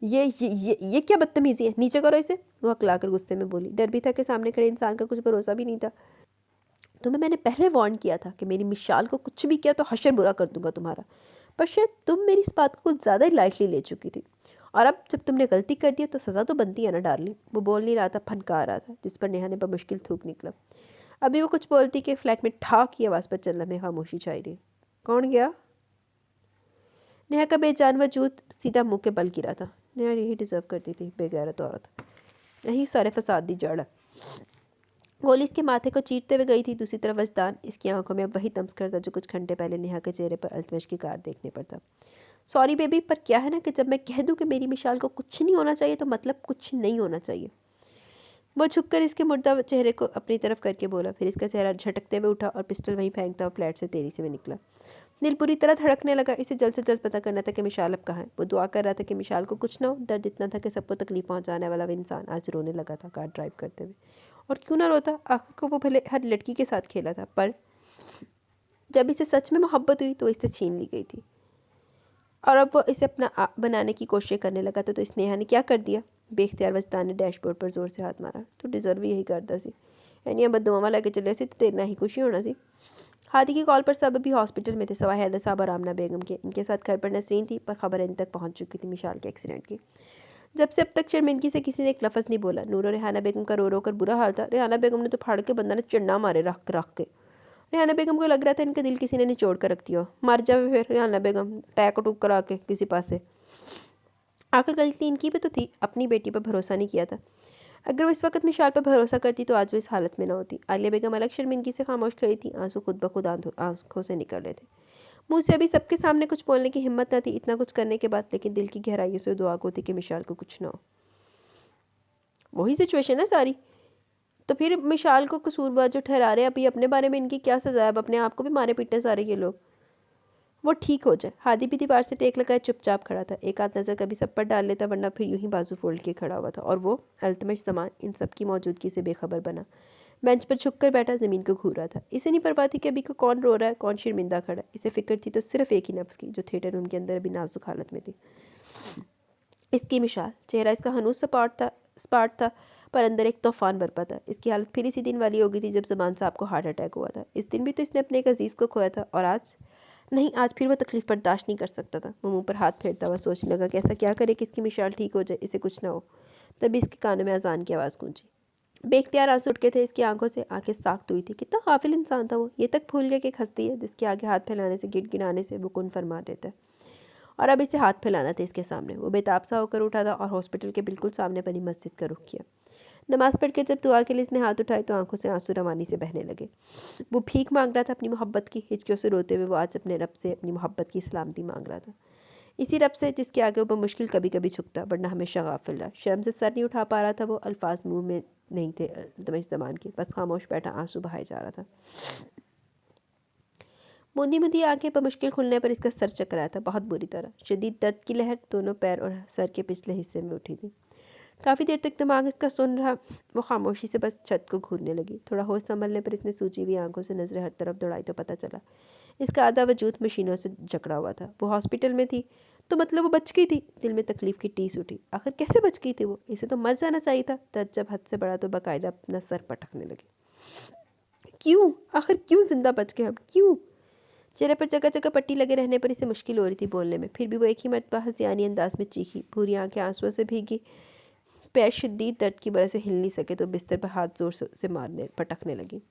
ये क्या बदतमीजी है? नीचे करो इसे, वो हकलाकर गुस्से में बोली। डर भी था कि सामने खड़े इंसान का कुछ भरोसा भी नहीं था। तुम्हें मैंने पहले वार्न किया था कि मेरी मिशाल को कुछ भी किया तो हशर बुरा कर दूंगा तुम्हारा, पर शायद तुम मेरी इस बात को कुछ ज़्यादा ही लाइटली ले चुकी थी, और अब जब तुमने गलती कर दी तो सज़ा तो बनती है ना डार्लिंग। वो बोल नहीं रहा था, फनका रहा था, जिस पर नेहा ने बमुश्किल थूक निकला। अभी वो कुछ बोलती कि फ्लैट में ठा की आवाज़ पर चलने में खामोशी छाई रही। कौन गया? नेहा का बेजान वजूद सीधा मुंह के बल गिरा था। नेहा यही डिजर्व करती थी, बेगैरत औरत, यही सारे फसाद दी जड़। गोली इसके माथे को चीरते हुए गई थी। दूसरी तरफ वजदान, इसकी आंखों में अब वही तमस्कर था जो कुछ घंटे पहले नेहा के चेहरे पर अल्तमश की कार देखने पर था। सॉरी बेबी, पर क्या है ना कि जब मैं कह दूं कि मेरी मिशाल को कुछ नहीं होना चाहिए तो मतलब कुछ नहीं होना चाहिए। वो झुककर इसके मुर्दा चेहरे को अपनी तरफ करके बोला। फिर इसका चेहरा झटकते हुए उठा और पिस्टल वहीं फेंकता हुआ फ्लैट से तेजी से निकला। दिल पूरी तरह धड़कने लगा। इसे जल्द से जल्द पता करना था कि मिशाल अब कहाँ है। वो दुआ कर रहा था कि मिशाल को कुछ ना हो। दर्द इतना था कि सबको तकलीफ पहुंचाने वाला वो इंसान आज रोने लगा था कार ड्राइव करते हुए। और क्यों ना रोता, आखिर को वो भले हर लड़की के साथ खेला था, पर जब इसे सच में मोहब्बत हुई तो इसे छीन ली गई थी। और अब वो इसे अपना बनाने की कोशिश करने लगा था। तो इस नेहा ने क्या कर दिया? बेख्तियार वजदान ने डैशबोर्ड पर जोर से हाथ मारा। तो डिजर्व यही करता सी, यानी अब दुआवा लगे चले सी तो तेरना ही खुशी होना सी। हादी की कॉल पर सब अभी हॉस्पिटल में थे, सवाए हैदर साहब और आमना बेगम के। इनके साथ घर पर नसरीन थी, पर खबर इन तक पहुंच चुकी थी मिशाल के एक्सीडेंट की। जब से अब तक शर्मिंदगी से किसी ने एक लफ्ज़ नहीं बोला। नूर और रेहाना बेगम का रो रो कर बुरा हाल था। रेहाना बेगम ने तो फाड़ के बंदा ने चंडा मारे रख रख के। रेहाना बेगम को लग रहा था इनका दिल किसी ने निचोड़ कर रख दिया। मर जावे फिर रेहाना बेगम, टैक टूक करा के किसी पास से। आखिर गलती इनकी भी तो थी, अपनी बेटी पर भरोसा नहीं किया था। अगर वो इस वक्त मिशाल पर भरोसा करती तो आज वो इस हालत में ना होती। आलिया बेगम अलग शर्मिंदगी से खामोश खड़ी थी, आंसू खुद ब खुद आंखों से निकल रहे थे। मुँह से अभी सबके सामने कुछ बोलने की हिम्मत न थी, इतना कुछ करने के बाद, लेकिन दिल की गहराइयों से दुआ को थी कि मिशाल को कुछ ना हो। वही सिचुएशन है सारी। तो फिर मिशाल को कसूरवार जो ठहरा रहे, अभी अपने बारे में इनकी क्या सजा है? अब अपने आप को भी मारे पीटे सारे ये लोग। वो ठीक हो जाए। हादी भी दीवार से टेक लगाए चुपचाप खड़ा था। एक आध नज़र कभी सब पर डाल लेता, वरना फिर यूं ही बाजू फोल्ड के खड़ा हुआ था। और वो अल्तमश ज़मान इन सब की मौजूदगी से बेखबर बना बेंच पर झुक कर बैठा ज़मीन को घूर रहा था। इसे नहीं पता थी कि अभी को कौन रो रहा है, कौन शर्मिंदा खड़ा है। इसे फिक्र थी तो सिर्फ एक ही नफ्स की, जो थिएटर रूम के अंदर अभी नाजुक हालत में थी। इसकी मिसाल। चेहरा इसका हनूस स्पाट था, पर अंदर एक तूफान बरपा था। इसकी हालत फिर इसी दिन वाली हो गई थी जब ज़मान साहब को हार्ट अटैक हुआ था। इस दिन भी तो इसने अपने एक अजीज़ को खोया था, और आज नहीं, आज फिर वो तकलीफ़ बर्दाश्त नहीं कर सकता था। वो मुंह पर हाथ फेरता हुआ सोचने लगा कि ऐसा क्या करे कि इसकी मिसाल ठीक हो जाए, इसे कुछ ना हो। तभी इसके कानों में अजान की आवाज़ गूंजी। बेख्तियार आंसू उठ के थे इसकी आंखों से, आंखें साख्त हुई थी। कितना गाफिल इंसान था वो, ये तक भूल गया कि एक हस्ती है जिसके आगे हाथ फैलाने से, गिड़गिड़ाने से वो कुन फरमा देता है। और अब इसे हाथ फैलाना था इसके सामने। वो बेताब सा होकर उठा था और हॉस्पिटल के बिल्कुल सामने बनी मस्जिद का रुख किया। नमाज पढ़कर जब दुआ के लिए इसने हाथ उठाए तो आंखों से आंसू रवानी से बहने लगे। वो भीख मांग रहा था अपनी मोहब्बत की। हिचकियों से रोते हुए वो आज अपने रब से अपनी मोहब्बत की सलामती मांग रहा था, इसी रब से जिसके आगे वो मुश्किल कभी कभी झुकता, वरना हमेशा गाफिल रहा। शर्म से सर नहीं उठा पा रहा था वो, अल्फाज मुंह में नहीं थे दमिश ज़मान के, बस खामोश बैठा आंसू बहाए जा रहा था। बूंदी बूंदी आंखें पर मुश्किल खुलने पर इसका सर चकराया था, बहुत बुरी तरह। शदीद दर्द की लहर दोनों पैर और सर के पिछले हिस्से में उठी थी। काफ़ी देर तक दिमाग इसका सुन रहा। वो खामोशी से बस छत को घूरने लगी। थोड़ा होश संभलने पर इसने सूजी हुई आंखों से नजरें हर तरफ दौड़ाई तो पता चला इसका आधा वजूद मशीनों से जकड़ा हुआ था। वो हॉस्पिटल में थी तो मतलब वो बच गई थी। दिल में तकलीफ की टीस उठी। आखिर कैसे बच गई थी वो? इसे तो मर जाना चाहिए था। दर्द जब हद से बढ़ा तो बाकायदा अपना सर पटकने लगे। क्यों, आखिर क्यों जिंदा बच गए हम, क्यों? चेहरे पर जगह जगह पट्टी लगे रहने पर इसे मुश्किल हो रही थी बोलने में। फिर भी वो एक ही मरतबा हंसियानी अंदाज में चीखी। पूरी आंखें आंसुओं से भीगी, पैर शदीद दर्द की वजह से हिल नहीं सके तो बिस्तर पर हाथ जोर से मारने पटकने लगी।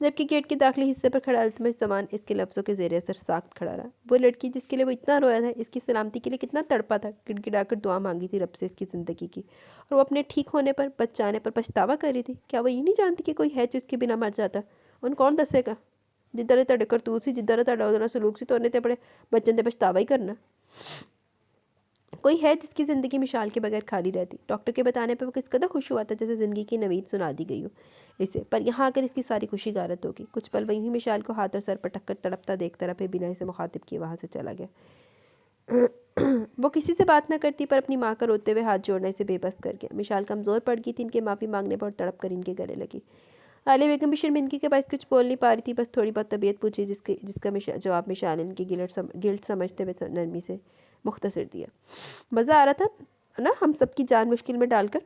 जबकि गेट के दाखिली हिस्से पर खड़ा अल्तमश ज़मान इसके लफ्ज़ों के ज़ेरे असर साख्त खड़ा रहा। वो लड़की जिसके लिए वो इतना रोया था, इसकी सलामती के लिए कितना तड़पा था, गिड़गिड़ाकर दुआ मांगी थी रब से इसकी ज़िंदगी की, और वो अपने ठीक होने पर, बच जाने पर पछतावा कर रही थी। क्या वो ये नहीं जानती कि कोई है जिसके बिना मर जाता? उन कौन दसेगा? जिधर ਤੁਹਾਡੇ करतूत सी, जिधर ਤੁਹਾਡਾ ਉਹਦੇ ਨਾਲ सलूक सी, तो उन्हें तो अपने बच्चन से पछतावा ही करना। कोई है जिसकी ज़िंदगी मिसाल के बगैर खाली रहती। डॉक्टर के बताने पर वो किस कदर खुश हुआ था, जैसे ज़िंदगी की नवीद सुना दी गई हो इसे। पर यहाँ आकर इसकी सारी खुशी गारत होगी। कुछ पल वहीं मिसाल को हाथ और सर पटक कर तड़पता देखता रहा, फिर बिना इसे मुखातिब किए वहाँ से चला गया। वो किसी से बात ना करती, पर अपनी माँ का रोते हुए हाथ जोड़ने से बेबस कर गया। मिसाल कमज़ोर पड़ गई थी इनके माफ़ी मांगने पर और तड़प कर इनके गले लगी। आलिया बेगम भी शर्मिंदगी के पास कुछ बोल नहीं पा रही थी, बस थोड़ी बहुत तबीयत पूछी, जिसका जवाब मिसाल इनकी गिल्ट समझते हुए नरमी से मुख्तसर दिया। मज़ा आ रहा था ना हम सबकी जान मुश्किल में डालकर?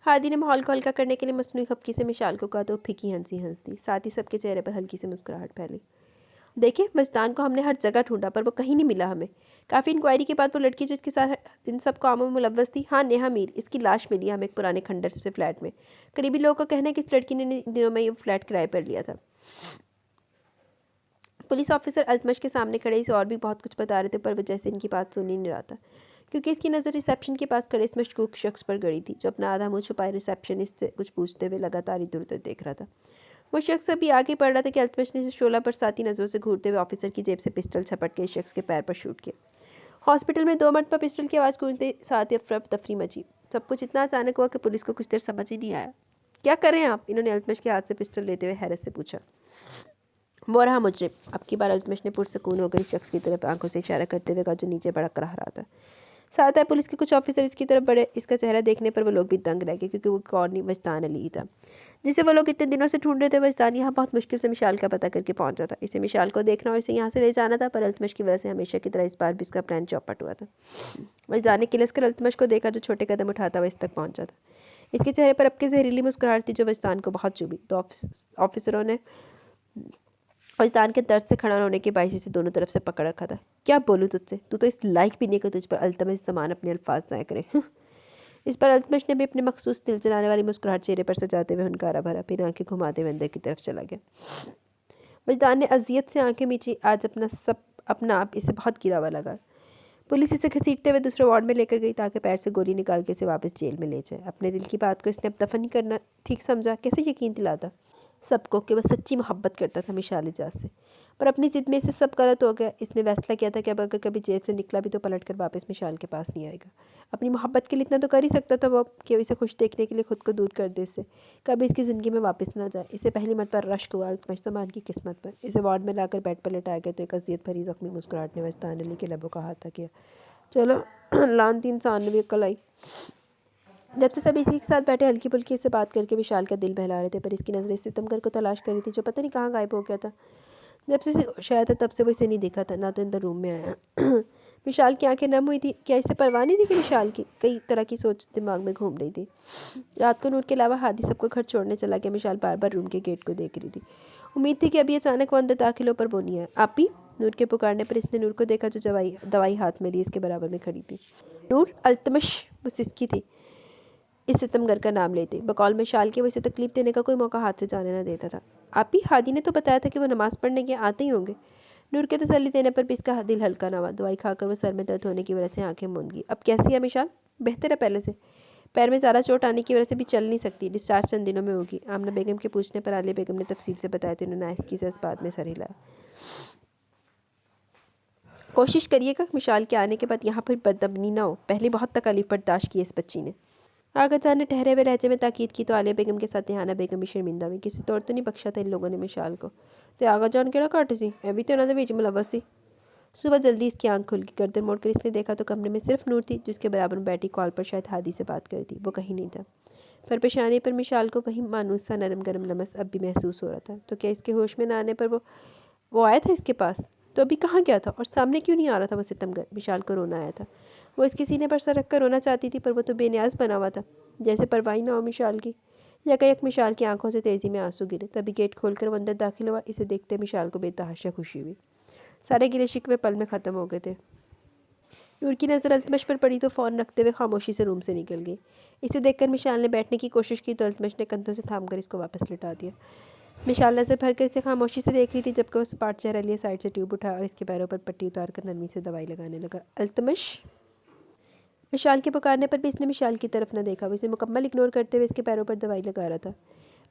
हादी ने माहौल को हल्का करने के लिए मसनूई खपकी से मिसाल को कहा तो फीकी हंसी हंस दी। साथ ही सबके चेहरे पर हल्की सी मुस्कुराहट फैली। देखिए, मस्तान को हमने हर जगह ढूंढा पर वो कहीं नहीं मिला हमें। काफ़ी इंक्वायरी के बाद वो लड़की जो इसके साथ इन सब कामों में मुलव्वस थी, हाँ, नेहा मीर, इसकी लाश मिली हमें एक पुराने खंडर से फ्लैट में। करीबी लोगों का कहना है कि इस लड़की ने इन दिनों में ये फ्लैट किराए पर लिया था। पुलिस ऑफिसर अल्तमश के सामने खड़े इसे और भी बहुत कुछ बता रहे थे, पर वह जैसे इनकी बात सुन ही नहीं रहा था, क्योंकि इसकी नज़र रिसेप्शन के पास खड़े इस मशकूक शख्स पर गड़ी थी, जो अपना आधा मुंह छुपाए रिसेप्शनिस्ट से कुछ पूछते हुए लगातार इधर उधर देख रहा था। वो शख्स अभी आगे बढ़ रहा था कि अल्तमश ने शोला पर साथी नज़रों से घूरते हुए ऑफिसर की जेब से पिस्टल छपट के इस शख्स के पैर पर शूट किया। हॉस्पिटल में 2 मरतबा पिस्टल की आवाज़ गूंजते साथ ही अफरा तफरी मची। सब कुछ इतना अचानक हुआ कि पुलिस को कुछ देर समझ ही नहीं आया। क्या करें आप? इन्होंने अल्तमश के हाथ से पिस्टल लेते हुए हैरत से पूछा। वो रहा मुझे। अब की बार अल्तमश ने पुरसकून होकर इस शख्स की तरफ आंखों से इशारा करते हुए कहा, जो नीचे बड़ा रहा था। साथ है पुलिस के कुछ ऑफिसर इसकी तरफ बढ़े। इसका चेहरा देखने पर वो लोग भी दंग रह गए, क्योंकि वो और नहीं वजदान अली था, जिसे वो लोग इतने दिनों से ढूंढ रहे थे। वजदान यहाँ बहुत मुश्किल से मिशाल का पता करके पहुंचा था। इसे मिशाल को देखना और इसे यहाँ से ले जाना था, पर अल्तमश की वजह से हमेशा की तरह इस बार भी इसका प्लान चौपट हुआ था। वजदान ने किलस कर अल्तमश को देखा, जो छोटे कदम उठाता हुआ इस तक पहुँचा था। इसके चेहरे पर अब की जहरीली मुस्कुराहट थी, जो वजदान को बहुत चुभी। तो ऑफिसरों ने वजदान के दर्द से खड़ा होने के बायस से दोनों तरफ से पकड़ रखा था। क्या बोलूँ तुझसे, तू तो इस लायक भी नहीं कि तुझ पर अल्तमश समान अपने अल्फाज ज़ाय करे। इस पर अल्तमश ने भी अपने मखसूस दिल जलाने वाली मुस्कुराहट चेहरे पर सजाते हुए हुनकारा भरा, फिर आंखें घुमाते हुए अंदर की तरफ चला गया। वजदान ने अजियत से आंखें मीची। आज अपना आप इसे बहुत गिरा हुआ लगा। पुलिस इसे घसीटते हुए दूसरे वार्ड में लेकर गई, ताकि पैर से गोली निकाल के इसे वापस जेल में ले जाए। अपने दिल की बात को इसने अब दफन नहीं करना ठीक समझा। कैसे यकीन दिलाता सबको कि वह सच्ची मोहब्बत करता था मिशाल इजाज से, पर अपनी ज़िद में इसे सब गलत हो गया। इसने फैसला किया था कि अब अगर कभी जेल से निकला भी तो पलट कर वापस मिशाल के पास नहीं आएगा। अपनी मोहब्बत के लिए इतना तो कर ही सकता था वो, कि इसे खुश देखने के लिए खुद को दूर कर दे इससे, कभी इसकी ज़िंदगी में वापस ना जाए। इसे पहली मरतबा रश्क हुआ अल्तमश ज़मान की किस्मत पर। इसे वार्ड में लाकर बेड पर लेटाया गया तो एक अजियत भरी ज़ख्मी मुस्कुराहट ने वजदान अली के लबों का हाथा किया। चलो लानती इंसान ने भी अक्ल आई। जब से सब इसी के साथ बैठे हल्की फुल्की से बात करके विशाल का दिल बहला रहे थे, पर इसकी नज़रें सितमगर को तलाश कर रही थी, जो पता नहीं कहाँ गायब हो गया था। जब से शायद है तब से वो इसे नहीं देखा था, ना तो अंदर रूम में आया। विशाल की आंखें नम हुई थी। क्या इसे परवाह नहीं थी कि विशाल की कई तरह की सोच दिमाग में घूम रही थी। रात को नूर के अलावा हादी सबको घर छोड़ने चला गया। विशाल बार बार रूम के गेट को देख रही थी। उम्मीद थी कि अभी अचानक वो अंदर दाखिल हो, पर वो नहीं है। आप ही? नूर के पुकारने पर इसने नूर को देखा जो दवाई हाथ में ली इसके बराबर में खड़ी थी। नूर! अल्तमश वो सिसकी थी इस सितमगर का नाम लेते। बकौल में शाल के वो इसे तकलीफ देने का कोई मौका हाथ से जाने न देता था। आप ही? हादी ने तो बताया था कि वो नमाज़ पढ़ने के आते ही होंगे। नूर के तसल्ली देने पर भी इसका दिल हल्का न हुआ। दवाई खाकर वो सर में दर्द होने की वजह से आंखें मूंद गई। अब कैसी है मिशाल? बेहतर है पहले से। पैर में ज़्यादा चोट आने की वजह से भी चल नहीं सकती। डिस्चार्ज चंद दिनों में होगी। आमना बेगम के पूछने पर आलिया बेगम ने तफसील से बताया तो उन्होंने आहिस्ती से इस बात में सर हिलाया। कोशिश करिएगा मिशाल के आने के बाद यहाँ पर बदअमनी ना हो। पहले बहुत तकलीफ बर्दाश्त की इस बच्ची ने। आगा जान ने ठहरे हुए लहजे में ताकीद की तो आलिया बेगम के साथ यहाना बेगम भी शर्मिंदा हुई। किसी तौर तो नहीं बख्शा था इन लोगों ने मिशाल को। तो आगा जान केड़ा घट सी, अभी तो उन्होंने बीच मुलवस सी। सुबह जल्दी इसकी आंख खुल गई। गर्दन मोड़कर इसने देखा तो कमरे में सिर्फ नूर थी, जिसके बराबर में बैठी कॉल पर शायद हादी से बात कर थी। वो कहीं नहीं था। पर पेशानी पर मिशाल को वही मानूस सा नरम गरम लमस अब भी महसूस हो रहा था। तो क्या इसके होश में न आने पर वो आया था इसके पास? तो अभी कहाँ गया था और सामने क्यों नहीं आ रहा था वो सितमगर? विशाल को रोना आया था। वो इसके सीने पर सर रख कर रोना चाहती थी, पर वो तो बेनियाज बना हुआ था, जैसे परवाही ना हो मिशाल की। यकायक मिशाल की आंखों से तेज़ी में आंसू गिरे। तभी गेट खोलकर वो अंदर दाखिल हुआ। इसे देखते मिशाल को बेतहाशा खुशी हुई। सारे गिले शिकवे पल में ख़त्म हो गए थे। नूर की नज़र अल्तमश पर पड़ी तो फ़ौरन रखते हुए खामोशी से रूम से निकल गई। इसे देखकर मिशाल ने बैठने की कोशिश की तो अल्तमश ने कंधों से थामकर इसको वापस लौटा दिया। मिशाल नज़र भरकर इसे खामोशी से देख रही थी, जबकि वो सपाट चेहरा लिए साइड से ट्यूब उठा और इसके पैरों पर पट्टी उतार कर नरमी से दवाई लगाने लगा। अल्तमश! मिशाल के पुकारने पर भी इसने मिशाल की तरफ न देखा। वो इसे मुकम्मल इग्नोर करते हुए इसके पैरों पर दवाई लगा रहा था।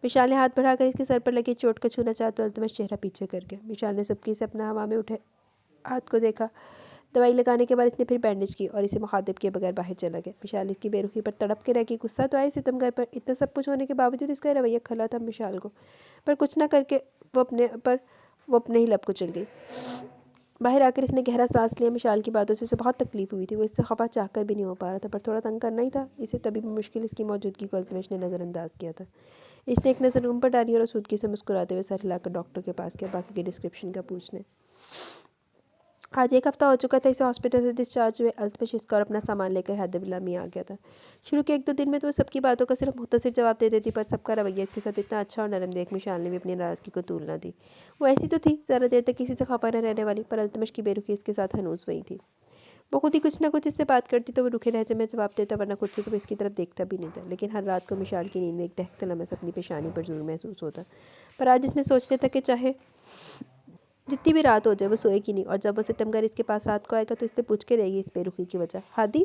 मिशाल ने हाथ बढ़ाकर इसके सर पर लगी चोट को छूना चाहा तो अल्तमश चेहरा पीछे कर गया। मिशाल ने सबकी से अपना हवा में उठे हाथ को देखा। दवाई लगाने के बाद इसने फिर बैंडेज की और इसे मुखातिब किए बगैर बाहर चला गया। मिशाल इसकी बेरुखी पर तड़प के रह गई। गुस्सा तो आया सितमगर पर। इतना सब कुछ होने के बावजूद इसका रवैया खला था मिशाल को, पर कुछ ना करके वो अपने ही लब को चल गई। बाहर आकर इसने गहरा सांस लिया। मिशाल की बातों से उसे बहुत तकलीफ हुई थी। वो इससे खफा चाहकर भी नहीं हो पा रहा था, पर थोड़ा तंग करना ही था इसे। तभी भी मुश्किल इसकी मौजूदगी को अल्तमश ने नज़रअंदाज किया था। इसने एक नज़र रूम पर डाली और सूदगी से मुस्कुराते हुए सर हिलाकर डॉक्टर के पास गया बाकी के डिस्क्रिप्शन का पूछने। आज एक हफ्ता हो चुका था इसे हॉस्पिटल से डिस्चार्ज हुए। अल्तमश इसका और अपना सामान लेकर हैदराबाद में आ गया था। शुरू के 1-2 दिन में तो वो सबकी बातों का सिर्फ मुख्तसर जवाब दे देती, पर सबका रवैया इसके साथ इतना अच्छा और नरम देख मिशाल ने भी अपनी नाराज़गी को तूल ना दी। वो ऐसी तो थी ज़्यादा देर तक किसी से खफा न रहने वाली, पर अल्तमश की बेरुखी इसके साथ हनूस वही थी। वो खुद ही कुछ ना कुछ इससे बात करती तो वो रुखे लहजे में जवाब देता, वरना खुद से तो वो इसकी तरफ देखता भी नहीं था। लेकिन हर रात को मिशाल की नींद में एक दहकता लम्हा अपनी पेशानी पर जरूर महसूस होता। पर आज इसने सोच लिया था कि चाहे जितनी भी रात हो जाए वो सोएगी नहीं, और जब वो सितमगर इसके पास रात को आएगा तो इससे पूछ के रहेगी इस बेरुखी की वजह। हादी!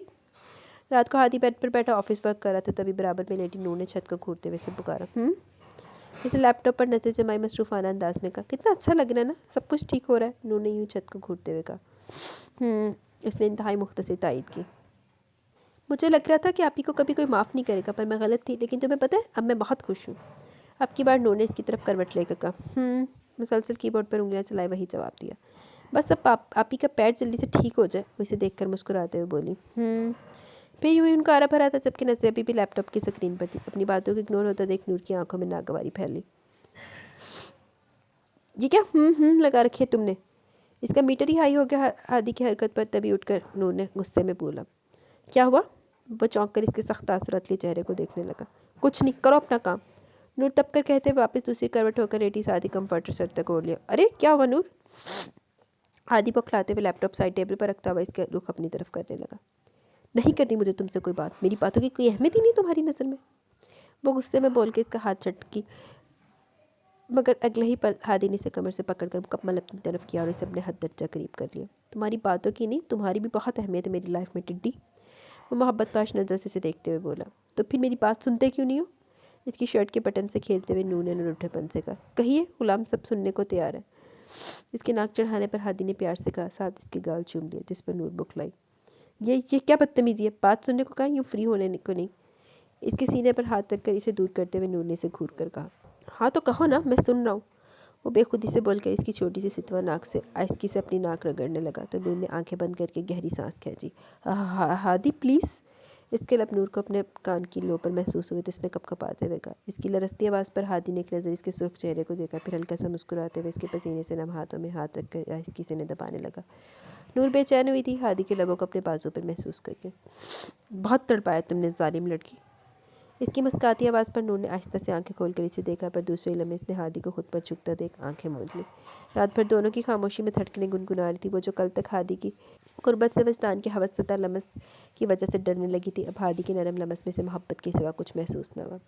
रात को हादी बेड पर बैठा ऑफिस वर्क कर रहा था, तभी बराबर में लेटी नूर ने छत को घूरते हुए से पुकारा। इसे लैपटॉप पर नजर जमाई मसरूफाना अंदाज में कहा। कितना अच्छा लग रहा है ना, सब कुछ ठीक हो रहा है, नूर ने यूँ छत को घूरते हुए कहा। इसने इंतहाई मुख्तसर तायद की। मुझे लग रहा था कि आप ही को कभी कोई माफ़ नहीं करेगा, पर मैं गलत थी। लेकिन तुम्हें पता है अब मैं बहुत खुश हूँ। अब की बार नूर ने इसकी तरफ करवट लेकर कहा। मुसलसल कीबोर्ड पर उंगलियां चलाए वही जवाब दिया। बस अब आप ही का पैर जल्दी से ठीक हो जाए, वो इसे देखकर मुस्कुराते हुए बोली। फिर यूँ ही उनका आरा भरा था, जबकि नज़र अभी भी लैपटॉप की स्क्रीन पर थी। अपनी बातों को इग्नोर होता देख नूर की आंखों में नागवारी फैली। ये क्या लगा रखी है तुमने? इसका मीटर ही हाई हो गया हादी की हरकत पर। तभी उठकर नूर ने गुस्से में बोला। क्या हुआ? वो चौंक कर इसके सख्त आसुरतले चेहरे को देखने लगा। कुछ नहीं, करो अपना काम, नूर तब कर कहते वापस दूसरी करवट होकर लेटी सादी कंफर्टर सर तक ओढ़ लिया। अरे क्या हुआ नूर? आदि बौखलाते हुए लैपटॉप साइड टेबल पर रखता हुआ इसके रुख अपनी तरफ करने लगा। नहीं करनी मुझे तुमसे कोई बात, मेरी बातों की कोई अहमियत ही नहीं तुम्हारी नज़र में। वो गुस्से में बोल के इसका हाथ झटकी, मगर अगले ही पल हादी ने इसे कमर से पकड़कर मुकम्मल अपनी तरफ किया और इसे अपने हद दर्जा करीब कर लिया। तुम्हारी बातों की नहीं, तुम्हारी भी बहुत अहमियत है मेरी लाइफ में टिड्डी, वो मोहब्बत पाश नज़र से इसे देखते हुए बोला। तो फिर मेरी बात सुनते क्यों नहीं हो? इसकी शर्ट के बटन से खेलते हुए नूर ने उठेपन से कहा। कहिए, गुलाम सब सुनने को तैयार है। इसके नाक चढ़ाने पर हादी ने प्यार से कहा, साथ इसके गाल चूम लिए, जिस पर नूर बुखलाई। ये क्या बदतमीज़ी है? बात सुनने को कहा, यूँ फ्री होने को नहीं। इसके सीने पर हाथ रखकर इसे दूर करते हुए नूर ने इसे घूर कर कहा। हाँ तो कहो ना, मैं सुन रहा हूँ। वो बेखुदी से बोलकर इसकी छोटी सी सितवा नाक से आहिस्ती से अपनी नाक रगड़ने लगा तो नूर ने आंखें बंद करके गहरी सांस खींची। हादी प्लीज़। इसके लब नूर को अपने कान की लो पर महसूस हुई तो इसने कपकपाते हुए कहा। इसकी लरसती आवाज़ पर हादी ने एक नज़र इसके सुर्ख चेहरे को देखा, फिर हल्का सा मुस्कुराते हुए इसके पसीने से नम हाथों में हाथ रखकर आहिस्ती से दबाने लगा। नूर बेचैन हुई थी हादी के लबों को अपने बाजू पर महसूस करके। बहुत तड़पाया तुमने जालिम लड़की। इसकी मुस्कुराती आवाज़ पर नूर ने आहिस्ता से आंखें खोलकर इसे देखा, पर दूसरे लम्हे इसने हादी को खुद पर झुकता देख आंखें मूंद ली। रात भर दोनों की खामोशी में धड़कनें गुनगुना रही थी। वो जो कल तक हादी की कुर्बत से वजदान की हवसता लमस की वजह से डरने लगी थी, अब हादी की नरम लमस में से मोहब्बत के सिवा कुछ महसूस न हुआ।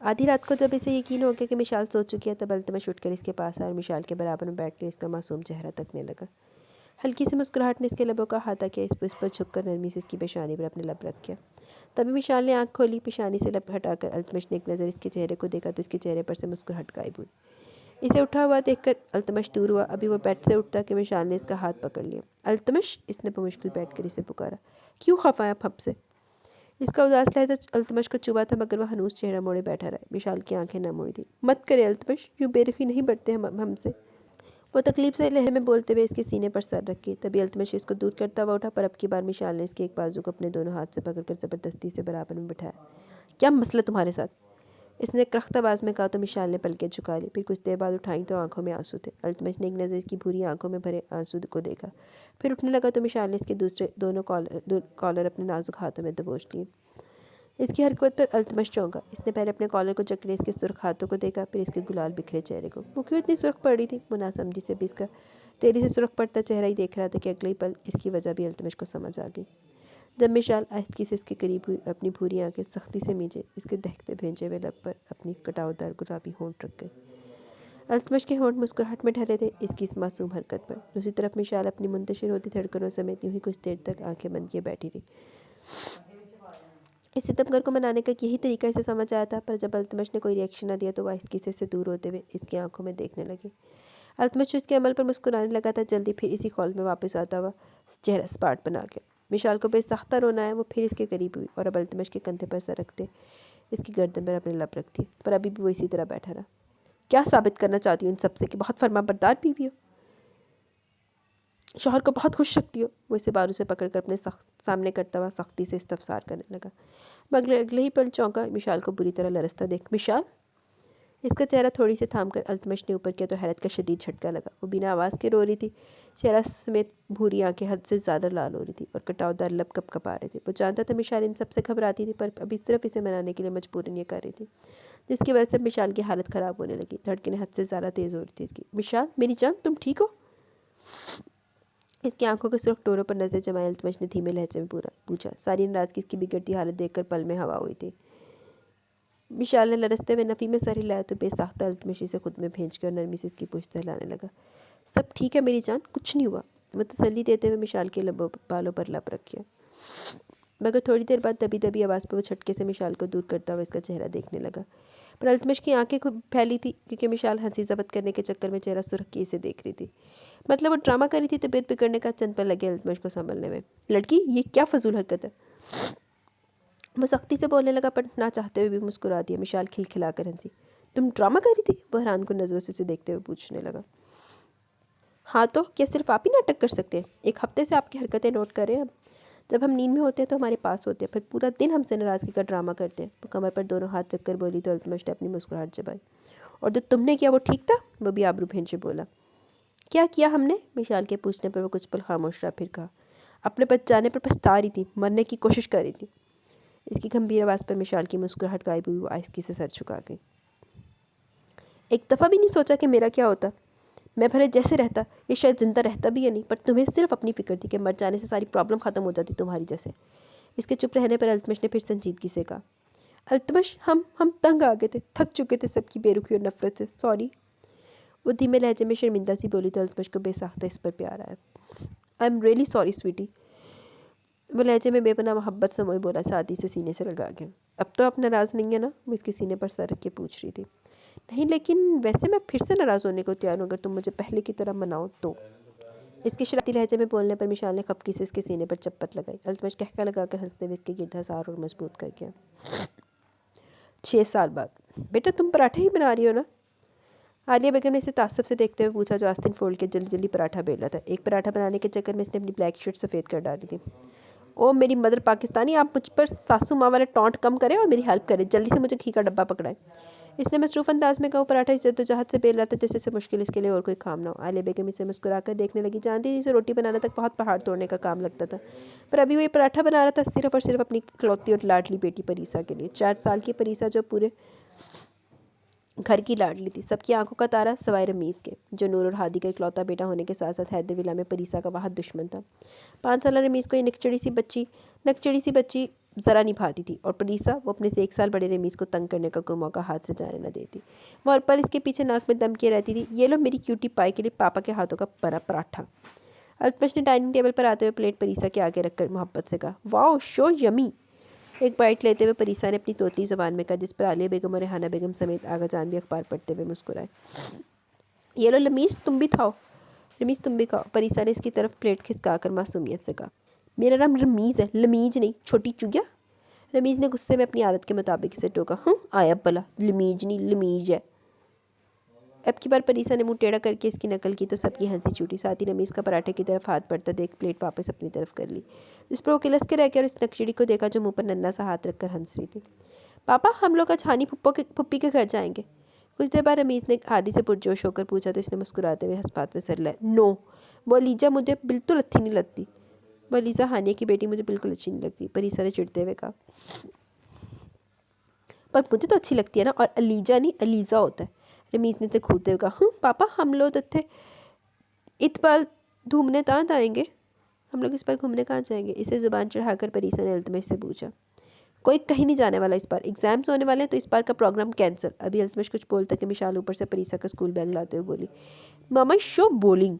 आधी रात को जब इसे यकीन हो गया कि मिशाल सो चुकी है, तब अल्तमश उठकर इसके पास आया और मिशाल के बराबर में बैठकर इसका मासूम चेहरा तकने लगा। हल्की सी मुस्कुराहट ने इसके लबों का हाथा किया। इस पर झुककर नरमी से इसकी पेशानी पर अपने लब रख किया। तभी मिशाल ने आंख खोली। पेशानी से लब हटाकर अल्तमश ने एक नज़र इसके चेहरे को देखा तो इसके चेहरे पर से मुस्कुराहट गायब हुई। इसे उठा हुआ देखकर अल्तमश दूर हुआ। अभी वो बेड से उठता कि मिशाल ने इसका हाथ पकड़ लिया। अल्तमश, इसने बमुश्किल बैठकर इसे पुकारा। क्यों खफा है आप हमसे? इसका उदास लहजा अल्तमश को चुभा था, मगर वह हनूस चेहरा मोड़े बैठा रहा। मिशाल की आंखें नम हुई थी। मत करे अल्तमश, यूँ बेरुखी नहीं बढ़ते हम हमसे। वो तकलीफ से लहर में बोलते हुए इसके सीने पर सर रखे। तभी अल्तमश इसको दूर करता हुआ उठा, पर अब की बार मिशाल ने इसके एक बाजू को अपने दोनों हाथ से पकड़कर ज़बरदस्ती से बराबर में बिठाया। क्या मसला तुम्हारे साथ? इसने क्रख्त आवाज़ में कहा तो मिशाल ने पलकें झुका ली। फिर कुछ देर बाद उठाई तो आंखों में आंसू थे। अल्तमश ने एक नज़र इसकी भूरी आंखों में भरे आंसू को देखा। फिर उठने लगा तो मिशाल ने इसके दूसरे दोनों कॉलर अपने नाजुक हाथों में दबोच लिए। इसकी हरकत पर अल्तमश चौंका। इसने पहले अपने कॉलर को जकड़े इसके सुर्ख हाथों को देखा, फिर इसके गुलाल बिखरे चेहरे को। वो क्यों इतनी सुर्ख पड़ रही थी? वो नासमझी से भी इसका तेजी से सुर्ख पड़ता चेहरा ही देख रहा था कि अगले ही पल इसकी वजह भी अल्तमश को समझ आ गई। जब मिशाल आहिस्ती से इसके करीब हुई, अपनी भूरी आंखें सख्ती से मींचे इसके दहकते भेजे हुए लब पर अपनी कटावदार गुलाबी होंठ रख गई। अल्तमश के होंठ मुस्कुराहट में ढले थे इसकी इस मासूम हरकत पर। दूसरी तरफ मिशाल अपनी मुंतशिर होती धड़कनों समेत यूं ही कुछ देर तक आंखें बंद किए बैठी रही। इस सितमगर को मनाने का यही तरीका इसे समझ आया था, पर जब अल्तमश ने कोई रिएक्शन न दिया तो वह आहिस्ती से दूर होते हुए इसकी आंखों में देखने लगी। अल्तमश इसके अमल पर मुस्कुराने लगा था। जल्दी फिर इसी कॉल में वापस आता हुआ चेहरा स्पाट बना के मिशाल को बेसख्ता रोना है। वो फिर इसके करीब हुई और अब अल्तमश के कंधे पर सर रखते इसकी गर्दन पर अपने लब रख दी, पर अभी भी वो इसी तरह बैठा रहा। क्या साबित करना चाहती हो इन सबसे कि बहुत फरमाबरदार बीवी हो, शौहर को बहुत खुश रखती हो? वो इसे बारू से पकड़कर अपने सामने करता हुआ सख्ती से इस्तफसार करने लगा। मगर अगले ही पल चौंका मिशाल को बुरी तरह लरसता देख। मिशाल, इसका चेहरा थोड़ी से थाम कर अल्तमश ने ऊपर किया तो हैरत का शदीद झटका लगा। वो बिना आवाज़ के रो रही थी। चेहरा समेत भूरी आंखें हद से ज़्यादा लाल हो रही थी और कटावदार लब कपकपा रहे थे। वो जानता था मिशाल इन सबसे घबराती थी, पर अभी सिर्फ इसे मनाने के लिए मजबूरन ये कर रही थी, जिसकी वजह से मिशाल की हालत ख़राब होने लगी। धड़कनें हद से ज़्यादा तेज़ हो रही थी इसकी। मिशाल मेरी जान, तुम ठीक हो? इसकी आंखों के सुर्ख टोरों पर नजर जमाए अल्तमश ने धीमे लहजे में पूछा। सारी नाराज़गी इसकी बिगड़ती हालत देखकर पल में हवा हुई थी। मिशाल ने लरसते हुए नफ़ी में सर हिलाया तो बेसाख्ता अल्तमश इसे खुद में भेज कर नरमी से इसकी पूँछ सहलाने लगा। सब ठीक है मेरी जान, कुछ नहीं हुआ। वह तसल्ली देते हुए मिशाल के बालों पर लब रख किया। मगर थोड़ी देर बाद दबी दबी आवाज़ पर वो झटके से मिशाल को दूर करता हुआ इसका चेहरा देखने लगा। पर अल्तमश की आंखें खूब फैली थी क्योंकि मिशाल हंसी जब्त करने के चक्कर में चेहरा सुर्ख किए इसे देख रही थी। मतलब वो ड्रामा कर रही थी। तबीयत बिगड़ने का चंद पल लगे अल्तमश को संभलने में। लड़की, ये क्या फजूल हरकत है? वो सख्ती से बोलने लगा, पर ना चाहते हुए भी मुस्कुरा दिया। मिशाल खिलखिलाकर हंसी। तुम ड्रामा कर रही थी? वह हैरान को नज़रों से उसे देखते हुए पूछने लगा। हाँ तो क्या सिर्फ आप ही नाटक कर सकते हैं? एक हफ्ते से आपकी हरकतें नोट कर रहे हैं। जब हम नींद में होते हैं तो हमारे पास होते हैं, फिर पूरा दिन हमसे नाराज़गी का ड्रामा करते हैं। वो कमर पर दोनों हाथ रखकर बोली तो अल्तमश ने अपनी मुस्कुराहट जबाई। और जो तुमने किया वो ठीक था? वो भी आबरू भेंचे बोला। क्या किया हमने? मिशाल के पूछने पर वो कुछ पल खामोश रहा, फिर कहा। अपने बच जाने पर पछता रही थी, मरने की कोशिश कर रही थी। इसकी गंभीर आवाज़ पर मिशाल की मुस्कुराहट गायब हुई। वो आहिस्ती से सर झुका गई। एक दफ़ा भी नहीं सोचा कि मेरा क्या होता? मैं भले जैसे रहता, ये शायद ज़िंदा रहता भी है नहीं, पर तुम्हें सिर्फ अपनी फ़िक्र थी कि मर जाने से सारी प्रॉब्लम ख़त्म हो जाती तुम्हारी जैसे। इसके चुप रहने पर अल्तमश ने फिर संजीदगी से कहा। अल्तमश, हम तंग आ गए थे, थक चुके थे सबकी बेरुखी और नफ़रत से। सॉरी। वो धीमे लहजे में शर्मिंदा सी बोली तो अल्तमश को बेसाख्ता इस पर प्यार आया। I am really sorry sweetie. वो लहजे में बेपनाह मोहब्बत समोई बोला, शादी से सीने से लगा के। अब तो आप नाराज़ नहीं है ना? वो इसके सीने पर सर रख के पूछ रही थी। नहीं, लेकिन वैसे मैं फिर से नाराज़ होने को तैयार हूँ अगर तुम मुझे पहले की तरह मनाओ तो। इसके शरारती लहजे में बोलने पर मिशाल ने खपकी से इसके सीने पर चप्पत लगाई। अल्तमश कहका लगाकर हंसते हुए इसके गिरद हसार और मजबूत कर गया। 6 साल बाद। बेटा तुम पराठे ही बना रही हो ना? आलिया बेगम ने इसे तासुब से देखते हुए पूछा, जो आस्तीन फोल्ड के जल्दी जल्दी पराठा बेल रहा था। एक पराठा बनाने के चक्कर में इसने अपनी ब्लैक शर्ट सफ़ेद कर डाली थी। ओ मेरी मदर पाकिस्तानी, आप मुझ पर सासू माँ वाले टॉन्ट कम करें और मेरी हेल्प करें। जल्दी से मुझे घी का डब्बा पकड़ाएं। इसने मसरूफ़ अंदाज में कहा, पराठा इस जद्दोजहद से बेल रहा था जैसे से मुश्किल इसके लिए और कोई काम ना हो। आलिया बेगम इसे मुस्कुराकर देखने लगी। जानती थी इसे रोटी बनाना तक बहुत पहाड़ तोड़ने का काम लगता था, पर अभी वो ये पराठा बना रहा था सिर्फ और सिर्फ अपनी इकलौती और लाडली बेटी परीसा के लिए। 4 साल की परीसा जो पूरे घर की लाडली थी, सबकी आंखों का तारा सवाए रमीज़ के, जो नूर और हादी का इकलौता बेटा होने के साथ साथ हैदर विला में परीसा का वाहद दुश्मन था। 5 साल रमीज़ को ये नकचड़ी सी बच्ची ज़रा नहीं भाती थी, और परीसा वो अपने से 1 साल बड़े रमीज़ को तंग करने का कोई मौका हाथ से जाने न देती। वो हर पल इसके पीछे नाक में दम किए रहती थी, ये लो मेरी क्यूटी पाई के लिए पापा के हाथों का बना पराठा। अल्तमश ने डाइनिंग टेबल पर आते हुए प्लेट परीसा के आगे रखकर मोहब्बत से कहा, वाओ शो यमी। एक बाइट लेते हुए परीसा ने अपनी तोतली ज़बान में कहा, जिस पर आलिया बेगम और रेहाना बेगम समेत आगा जान भी अखबार पढ़ते हुए मुस्कुराए। ये लो रमीज़ तुम भी खाओ, रमीज़ तुम भी खाओ। परीसा ने इसकी तरफ प्लेट खिसका कर मासूमियत से कहा, मेरा नाम रमीज़ है, लमीज नहीं, छोटी चुगिया। रमीज़ ने गुस्से में अपनी आदत के मुताबिक इसे टोका। आया भला, लमीज नहीं लमीज है। अब की बार परीसा ने मुंह टेढ़ा करके इसकी नकल की तो सबकी हंसी छूटी। साथ ही रमीज़ का पराठे की तरफ हाथ बढ़ता देख प्लेट वापस अपनी तरफ कर ली, जिस पर वो किलस के रह गया और इस नक्शड़ी को देखा जो मुंह पर नन्ना सा हाथ रखकर हंस रही थी। पापा हम लोग आज हानी पुप्पी के घर जाएंगे। कुछ देर बाद रमीज़ ने हादी से पुरजोश होकर पूछा तो इसने मुस्कुराते हुए हंसपात में सर लाया। नो, वो लीजा मुझे बिल्कुल अच्छी नहीं लगती। वो लीजा हानिया की बेटी मुझे बिल्कुल अच्छी नहीं लगती, परीसा ने चिढ़ते हुए कहा। पर मुझे तो अच्छी लगती है ना, और अलीजा नहीं अलीज़ा होता है। रमीज़ ने से घूरते हुए कहा, पापा हम लोग थे इत बार घूमने कहाँ जाएंगे, हम लोग इस बार घूमने कहाँ जाएंगे। इसे ज़ुबान चढ़ाकर परीसा ने अल्तमश से पूछा। कोई कहीं नहीं जाने वाला इस बार, एग्जाम्स होने वाले हैं तो इस बार का प्रोग्राम कैंसिल। अभी अल्तमश कुछ बोलता कि मिशाल ऊपर से परीसा का स्कूल बैग लाते हुए बोली, मामा शो बोलिंग।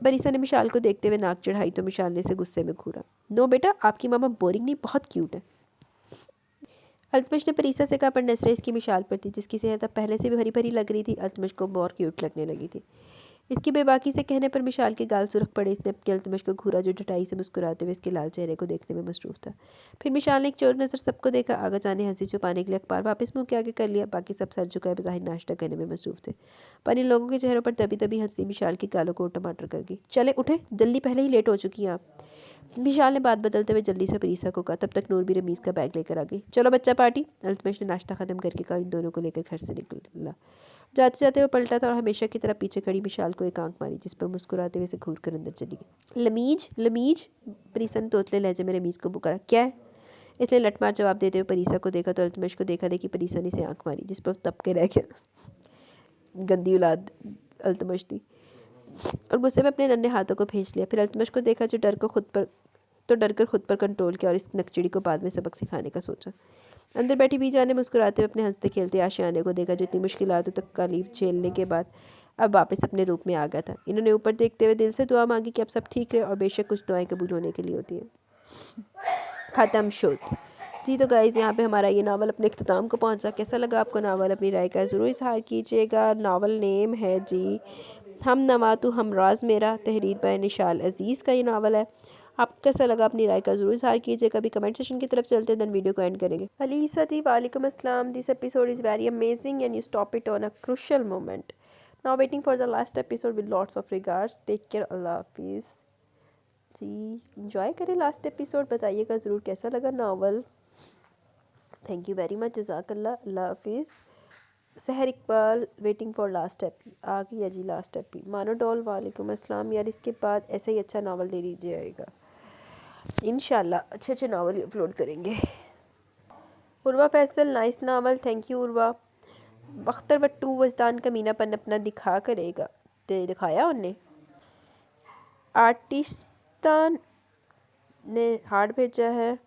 परीसा ने मिशाल को देखते हुए नाक चढ़ाई तो मिशाल ने इसे गुस्से में घूरा। नो बेटा, आपकी मामा बोरिंग नहीं, बहुत क्यूट है। अल्तमश ने परीसा से कहा, पर नजरें इसकी मिशाल पर थी, जिसकी सेहत अब पहले से भी भरी भरी लग रही थी। अल्तमश को और क्यूट लगने लगी थी। इसकी बेबाकी से कहने पर मिशाल के गाल सुरख पड़े। इसने अपने अल्तमश को घूरा, जो ढटाई से मुस्कुराते हुए इसके लाल चेहरे को देखने में मसरूफ़ था। फिर मिशाल ने एक चोर नज़र सबको देखा। आगा जाने हंसी छुपाने के लिए अखबार वापस मुंह के आगे कर लिया। बाकी सब सर झुकाए बज़ाहिर नाश्ता करने में मसरूफ़ थे, पर इन लोगों के चेहरों पर दबी दबी हंसी मिशाल की गालों को टमाटर कर गई। चले उठे जल्दी, पहले ही लेट हो चुकी हैं आप। मिशाल ने बात बदलते हुए जल्दी से परीसा को कहा। तब तक नूर भी रमीज़ का बैग लेकर आ गई। चलो बच्चा पार्टी। अल्तमश ने नाश्ता ख़त्म करके कहा, इन दोनों को लेकर घर से निकला। जाते जाते वो पलटा था और हमेशा की तरह पीछे खड़ी मिशाल को एक आंख मारी, जिस पर मुस्कुराते हुए से घूर कर अंदर चली गई। लमीज लमीज, परीसा ने तोतले लहजे में रमीज़ को पुकारा। क्या है? इसने लटमार जवाब देते हुए परीसा को देखा तो अल्तमश को देखा देखी परीसा ने इसे आंख मारी, जिस पर तब के रह गया। गंदी औलाद अल्तमश थी, और गुस्से में अपने नन्हे हाथों को भेज लिया। फिर अल्तमश को देखा जो डर कर खुद पर कंट्रोल किया और इस नकचिड़ी को बाद में सबक सिखाने का सोचा। अंदर बैठी बीजा ने मुस्कुराते हुए अपने हंसते खेलते आशियाने को देखा, जो इतनी मुश्किलातों तक तकलीफ झेलने के बाद अब वापस अपने रूप में आ गया था। इन्होंने ऊपर देखते हुए दिल से दुआ मांगी कि अब सब ठीक रहे, और बेशक कुछ दुआएं कबूल होने के लिए होती हैं। ख़त्म शुद। जी तो गाइज़, यहाँ पे हमारा ये नावल अपने इख्तिताम को पहुँचा। कैसा लगा आपको नावल? अपनी राय का ज़रूर इज़हार कीजिएगा। नावल नेम है जी हम नवातु हम राज मेरा, तहरीर बाय निशाल अज़ीज़ का ये नावल है। आपको कैसा लगा? अपनी राय का ज़रूर इज़हार कीजिएगा। अभी कमेंट सेशन की तरफ चलते हैं, देन वीडियो को एंड करेंगे। अलीसा जी वालेकुम अस्सलाम। This episode is very amazing and you stop it on a crucial moment. Now waiting for the last episode with lots of regards. Take care, अल्लाह हाफिज़ जी। इंजॉय करें लास्ट एपिसोड, बताइएगा ज़रूर कैसा लगा novel. Thank you very much, जज़ाकल्लाह, अल्लाह हाफिज़। Sahar Iqbal waiting for last एपी आ गया जी। लास्ट एपी मानो डॉल वालेकुम अस्सलाम। यार इसके बाद ऐसा ही अच्छा नावल दे दीजिएगा, इंशाल्लाह अच्छे अच्छे नावल अपलोड करेंगे। Urwa Faisal nice novel, thank you Urwa. Bakhtar Battu Wajdan का मीनापन अपना दिखा करेगा, तो दिखाया उनने। आर्टिस्तान ने हार्ड भेजा है।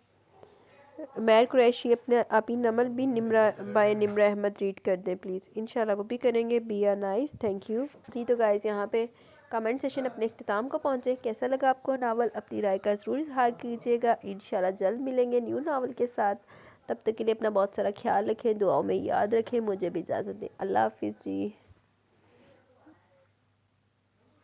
मैर कुरैशी अपने आपी नमल भी निम्रा बाय निम्रा अहमद रीड कर दें प्लीज़, इंशाल्लाह वो भी करेंगे। बिया नाइस, थैंक यू जी। तो गाइस, यहाँ पे कमेंट सेशन अपने इख्तिताम को पहुँचे। कैसा लगा आपको नावल? अपनी राय का ज़रूर इज़हार कीजिएगा। इंशाल्लाह जल्द मिलेंगे न्यू नावल के साथ। तब तक के लिए अपना बहुत सारा ख्याल रखें, दुआओं में याद रखें। मुझे भी इजाज़त दें। अल्लाह हाफिज़ जी।